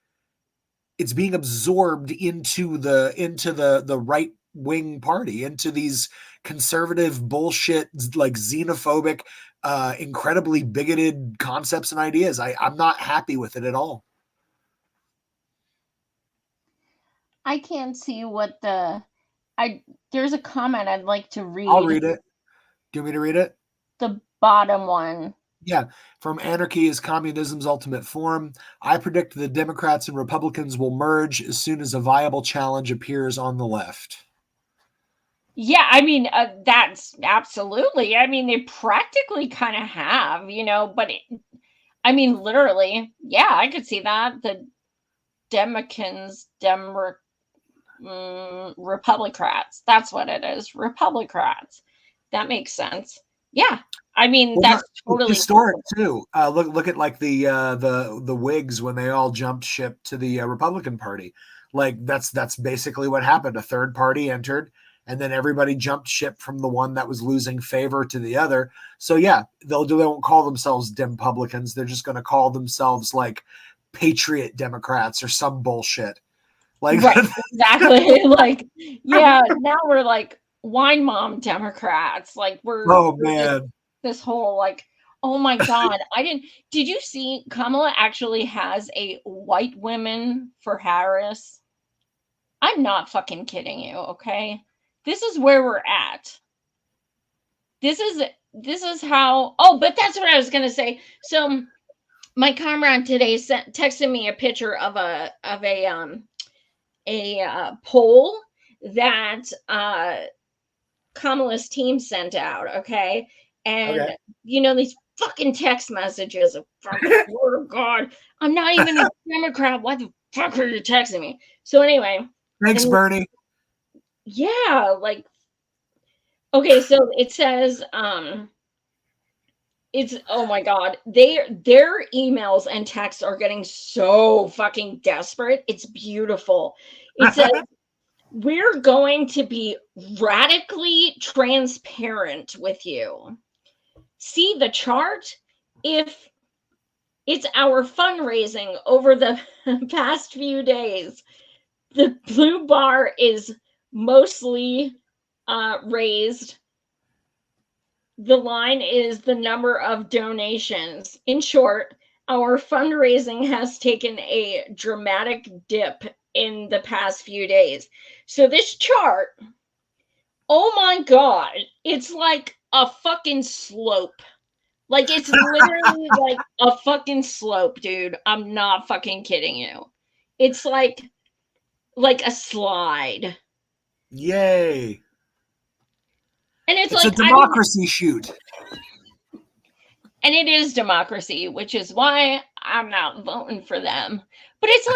It's being absorbed into the right wing party, into these conservative bullshit, like xenophobic, incredibly bigoted concepts and ideas. I'm not happy with it at all. I can't see what there's a comment I'd like to read. I'll read it. Do you want me to read it? The bottom one. Yeah, from anarchy is communism's ultimate form. I predict the Democrats and Republicans will merge as soon as a viable challenge appears on the left. Yeah, I mean, that's absolutely. I mean, they practically kind of have, but I mean, literally, yeah, I could see that. The Democrats, Republicrats. That's what it is. Republicrats. That makes sense. Yeah. I mean, Well, that's it's totally historic possible. too. Look at like the Whigs when they all jumped ship to the Republican Party. Like that's basically what happened. A third party entered, and then everybody jumped ship from the one that was losing favor to the other. So yeah, they won't call themselves Dempublicans. They're just going to call themselves like Patriot Democrats or some bullshit. Like, Right. Exactly. Like, yeah, now we're like wine mom Democrats. Like oh we're just man, this whole like, oh my God. Did you see Kamala actually has a white women for Harris? I'm not fucking kidding you, okay? This is where we're at. This is how, oh, but that's what I was gonna say. So my comrade today texted me a picture of a poll that Kamala's team sent out, okay? And okay. these fucking text messages of fucking Lord of God. I'm not even a Democrat. Why the fuck are you texting me? So anyway, Thanks, and Bernie. yeah, like okay, so it says it's oh my God, their emails and texts are getting so fucking desperate. It's beautiful. It says we're going to be radically transparent with you. See the chart? If it's our fundraising over the past few days, the blue bar is mostly raised. The line is the number of donations. In short, our fundraising has taken a dramatic dip in the past few days. So this chart, oh my God, it's like a fucking slope. Like it's literally like a fucking slope, dude. I'm not fucking kidding you. It's like a slide. Yay. And it's It's a like I mean, democracy shoot. and it is democracy, which is why I'm not voting for them. But it's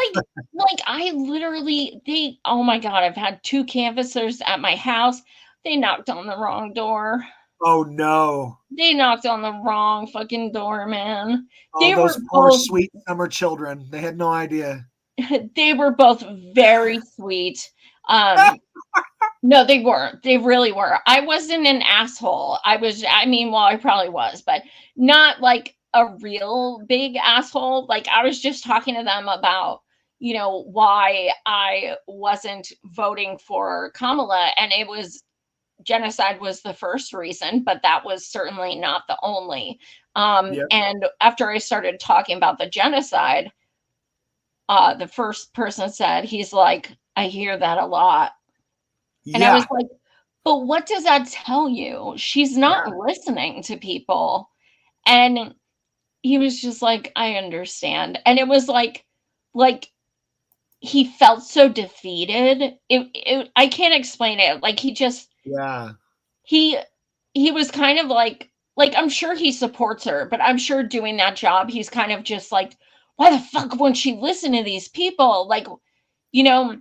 like I literally they oh my God, I've had two canvassers at my house. They knocked on the wrong door. Oh no. They knocked on the wrong fucking door, man. Oh, They were those poor both sweet summer children. They had no idea. they were both very sweet. No, they weren't. They really were. I wasn't an asshole. I mean, well, I probably was, but not like a real big asshole. Like I was just talking to them about, why I wasn't voting for Kamala. And it was genocide was the first reason, but that was certainly not the only. Yep. And after I started talking about the genocide, the first person said, he's like, I hear that a lot. And I was Yeah. like, but what does that tell you? She's not Yeah. listening to people. And he was just like, I understand. And it was like he felt so defeated. I can't explain it. Like Yeah. he he was kind of like I'm sure he supports her, but I'm sure doing that job, he's kind of just like, why the fuck won't she listen to these people? Like, you know,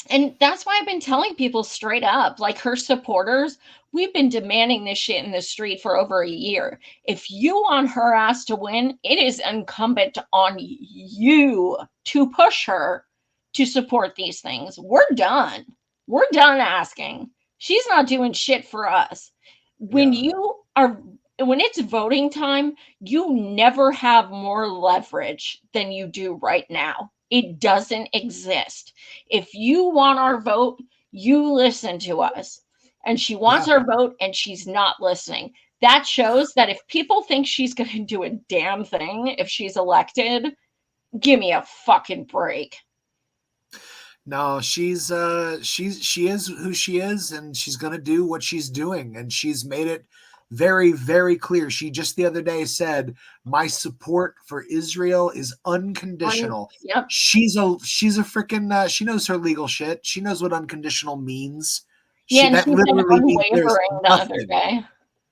and that's why I've been telling people straight up, like her supporters, we've been demanding this shit in the street for over a year. If you want her ass to win, it is incumbent on you to push her to support these things. We're done. We're done asking. She's not doing shit for us. When Yeah. you are when it's voting time, you never have more leverage than you do right now. It doesn't exist. If you want our vote, you listen to us. And she wants Yeah. our vote and she's not listening. That shows that if people think she's going to do a damn thing if she's elected, give me a fucking break. No, she is who she is, and she's gonna do what she's doing, and she's made it Very, very clear. She just the other day said, "My support for Israel is unconditional." Yep. She's a freaking she knows her legal shit. She knows what unconditional means. Yeah, and That she's been literally means there's unwavering the other day.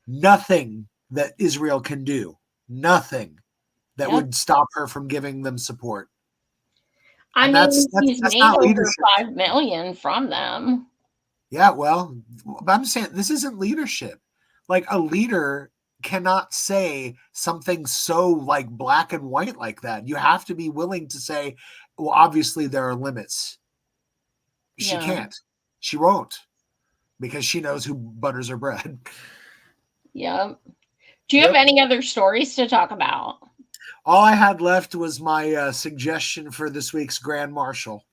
nothing that Israel can do, nothing that Yep. would stop her from giving them support. I And mean, he's made not over leadership. 5 million from them. Yeah, well, but I'm saying this isn't leadership. Like, a leader cannot say something so like black and white like that. You have to be willing to say, well, obviously there are limits. She can't. She won't, because she knows who butters her bread. Yep. Do you have any other stories to talk about? All I had left was my suggestion for this week's Grand Marshal.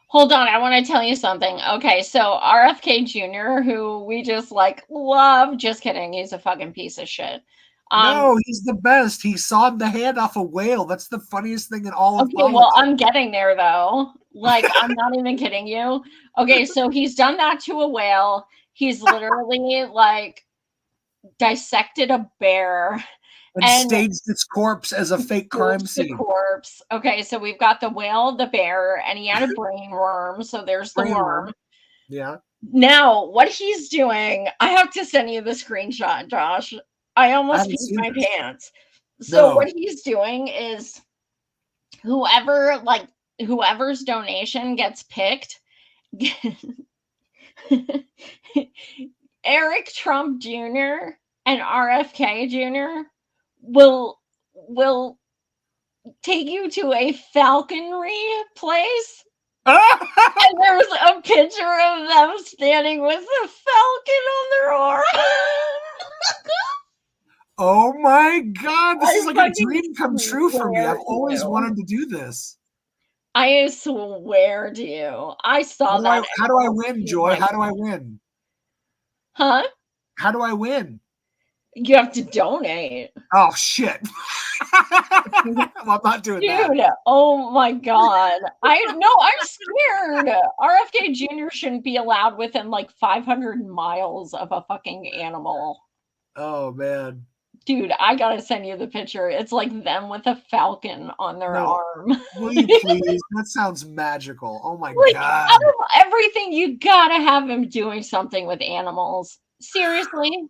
Hold on, I want to tell you something. Okay, so RFK Jr., who we just like love, just kidding, he's a fucking piece of shit. No, he's the best. He sawed the hand off a whale. That's the funniest thing in all of politics. Well, I'm getting there though. Like, I'm not even kidding you. Okay, so he's done that to a whale. He's literally like dissected a bear and staged its corpse as a fake crime scene. Corpse. Okay, so we've got the whale, the bear, and he had a brain worm. So there's the worm. Yeah. Now, what he's doing, I have to send you the screenshot, Josh. I almost peed my pants. So what he's doing is whoever's donation gets picked. Eric Trump Jr. and RFK Jr. will take you to a falconry place. And there was a picture of them standing with a falcon on their arm. Oh my God, this is like a dream come true for me. I've always wanted to do this. I swear to you. I saw that. How do I win, Joy? How do I win? Huh? How do I win? You have to donate. Oh, shit. Well, I'm not doing that. Dude, oh my God. I'm scared. RFK Jr. shouldn't be allowed within like 500 miles of a fucking animal. Oh, man. Dude, I gotta send you the picture. It's like them with a falcon on their arm. Will you please? That sounds magical. Oh my God. Out of everything, you gotta have him doing something with animals. Seriously.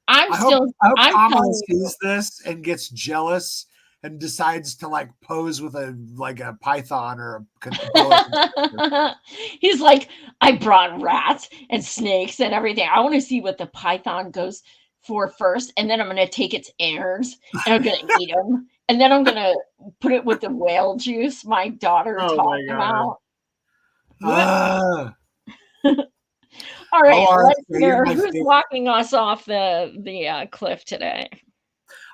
I hope Kamala sees this and gets jealous and decides to like pose with a python or a He's like, I brought rats and snakes and everything. I want to see what the python goes for first, and then I'm going to take its innards and I'm going to eat them, and then I'm going to put it with the whale juice my daughter taught about. All right, let's hear who's walking us off the cliff today.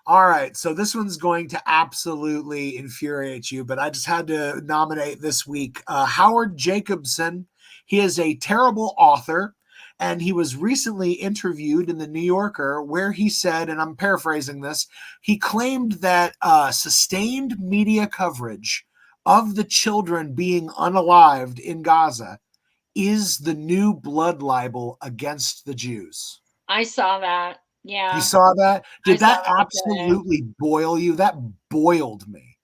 All right, so this one's going to absolutely infuriate you, but I just had to nominate this week Howard Jacobson. He is a terrible author, and he was recently interviewed in the New Yorker where he said, and I'm paraphrasing this, he claimed that sustained media coverage of the children being unalived in Gaza is the new blood libel against the Jews. I saw that. Yeah. You saw that? Did that absolutely boil you? That boiled me.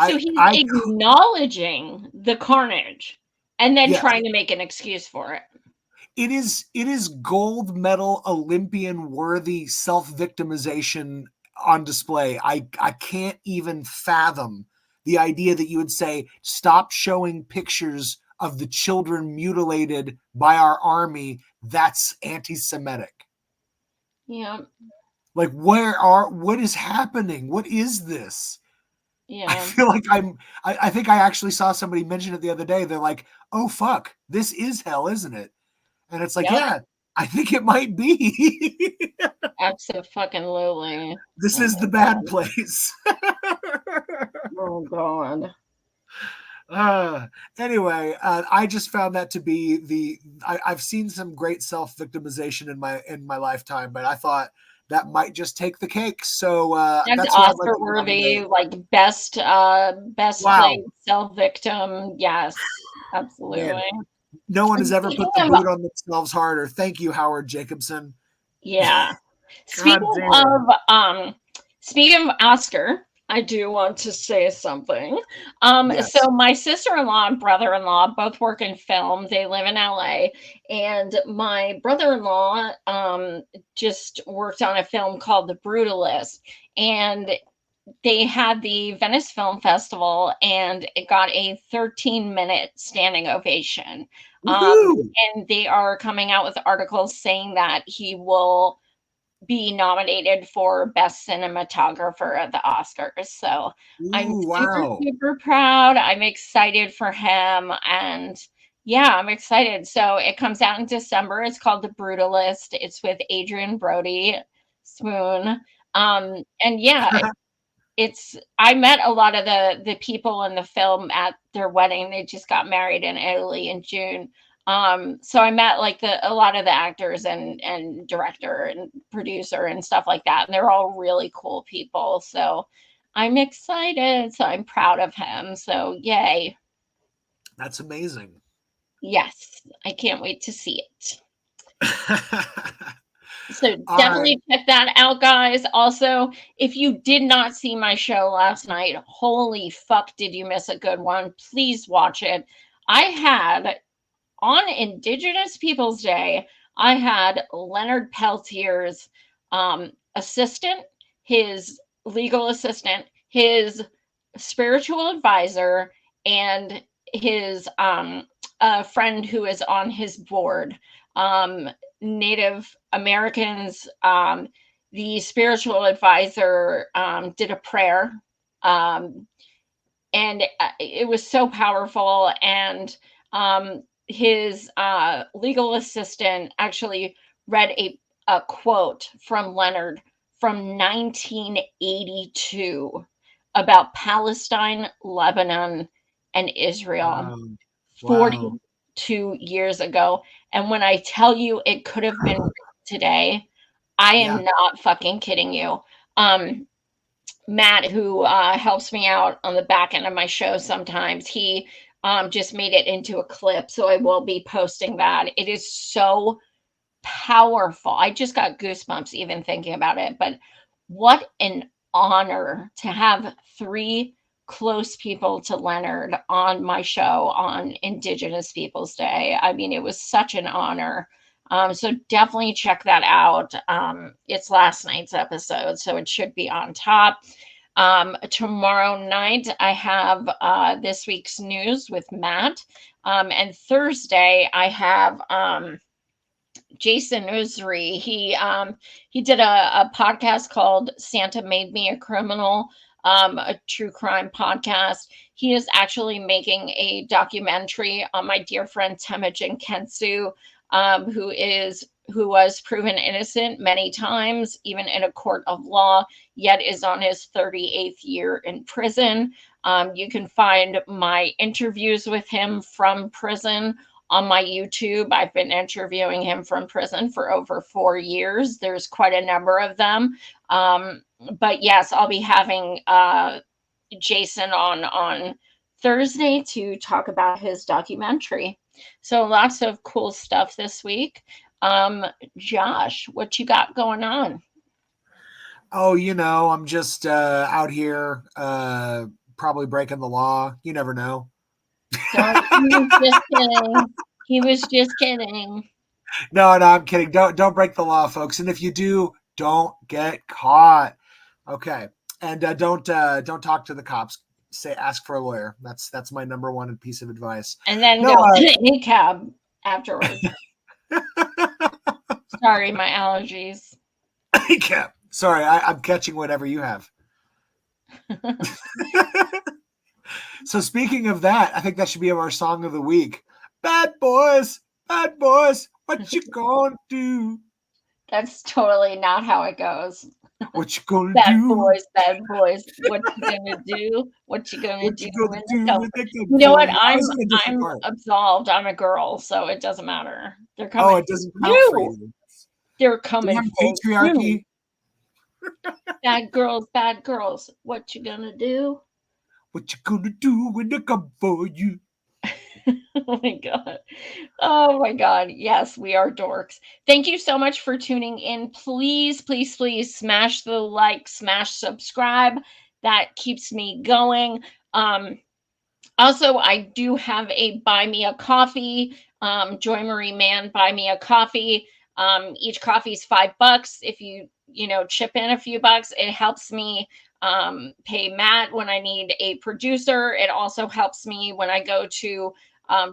So he's acknowledging the carnage and then trying to make an excuse for it. It is gold medal Olympian worthy self-victimization on display. I can't even fathom the idea that you would say, stop showing pictures of the children mutilated by our army. That's anti-Semitic. Yeah. Like, what is happening? What is this? Yeah. I feel like I think I actually saw somebody mention it the other day. They're like, oh, fuck, this is hell, isn't it? And it's like, yeah, I think it might be. Absolutely. This is the bad place. Oh, God. Anyway, I just found that to be I've seen some great self-victimization in my lifetime, but I thought that might just take the cake. So that's Oscar worthy, like best played self-victim. Yes, absolutely. Man, no one has ever put the boot on themselves harder. Thank you, Howard Jacobson. Yeah. God damn. Speaking of Oscar, I do want to say something. Yes. So my sister-in-law and brother-in-law both work in film. They live in LA, and my brother-in-law just worked on a film called The Brutalist, and they had the Venice Film Festival, and it got a 13-minute standing ovation. Woohoo! And they are coming out with articles saying that he will be nominated for Best Cinematographer at the Oscars. So I'm Ooh, super, wow. super proud. I'm excited for him. And yeah, I'm excited. So it comes out in December. It's called The Brutalist. It's with Adrian Brody, Swoon. And yeah, I met a lot of the people in the film at their wedding. They just got married in Italy in June. So I met like a lot of the actors and director and producer and stuff like that, and they're all really cool people. So I'm excited. So I'm proud of him. So yay. That's amazing. Yes, I can't wait to see it. So All right. definitely check that out, guys. Also, if you did not see my show last night, holy fuck, did you miss a good one? Please watch it. I had on Indigenous Peoples Day, I had Leonard Peltier's assistant, his legal assistant, his spiritual advisor, and his friend who is on his board. Um, Native Americans, the spiritual advisor did a prayer, um, and it was so powerful. And his legal assistant actually read a quote from Leonard from 1982 about Palestine, Lebanon, and Israel Wow. Wow. 42 years ago. And when I tell you it could have been today, I Yeah. am not fucking kidding you. Um, Matt, who helps me out on the back end of my show sometimes, he just made it into a clip. So I will be posting that. It is so powerful. I just got goosebumps even thinking about it. But what an honor to have three close people to Leonard on my show on Indigenous Peoples Day. I mean, it was such an honor. So definitely check that out. It's last night's episode, so it should be on top. Tomorrow night, I have this week's news with Matt. And Thursday, I have Jason Usry. He did a podcast called Santa Made Me a Criminal, a true crime podcast. He is actually making a documentary on my dear friend Temujin Kensu, who was proven innocent many times, even in a court of law, yet is on his 38th year in prison. You can find my interviews with him from prison on my YouTube. I've been interviewing him from prison for over 4 years. There's quite a number of them. But yes, I'll be having Jason on Thursday to talk about his documentary. So lots of cool stuff this week. Josh, what you got going on? Oh, I'm just out here probably breaking the law. You never know. Don't, he was just kidding. He was just kidding. No, I'm kidding. Don't break the law, folks. And if you do, don't get caught. Okay. And don't talk to the cops. Ask for a lawyer. That's my number one piece of advice. And then No, go in a cab afterwards. Sorry, my allergies. sorry, I'm catching whatever you have. So speaking of that, I think that should be our song of the week. Bad boys, what you gonna do? That's totally not how it goes. What you gonna Bad do? boys, what you gonna do? What you gonna What do you gonna when do they come? when they come You know for what? you? I was in a different I'm part. absolved. I'm a girl, so it doesn't matter. They're Oh, coming it doesn't for count for you. you. They're Do coming we have for you. patriarchy? Bad girls, what you gonna do? What you gonna do when they come for you? Oh my God. Oh my God. Yes, we are dorks. Thank you so much for tuning in. Please, please, please smash the like, smash subscribe. That keeps me going. Also, I do have a buy me a coffee. Joy Marie Man, buy me a coffee. Each coffee is $5. If you know, chip in a few bucks, it helps me pay Matt when I need a producer. It also helps me when I go to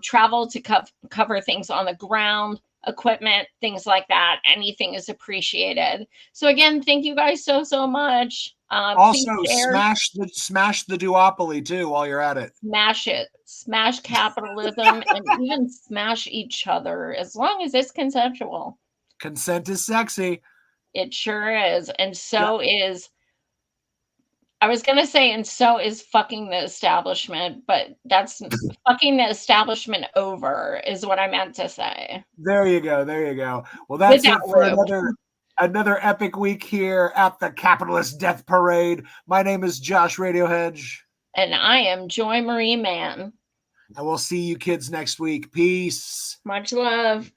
travel to cover things on the ground, equipment, things like that. Anything is appreciated. So again, thank you guys so much. Please Also, share, smash the duopoly too while you're at it. smash it, smash capitalism, and even smash each other as long as it's consensual. Consent is sexy. It sure is. And Yeah. so is, I was going to say, and so is fucking the establishment, but that's fucking the establishment over, is what I meant to say. There you go. There you go. Well, that's Without it for lube. another epic week here at the Capitalist Death Parade. My name is Josh Radiohedge, And I am Joy Marie Man. and we'll see you kids next week. Peace. Much love.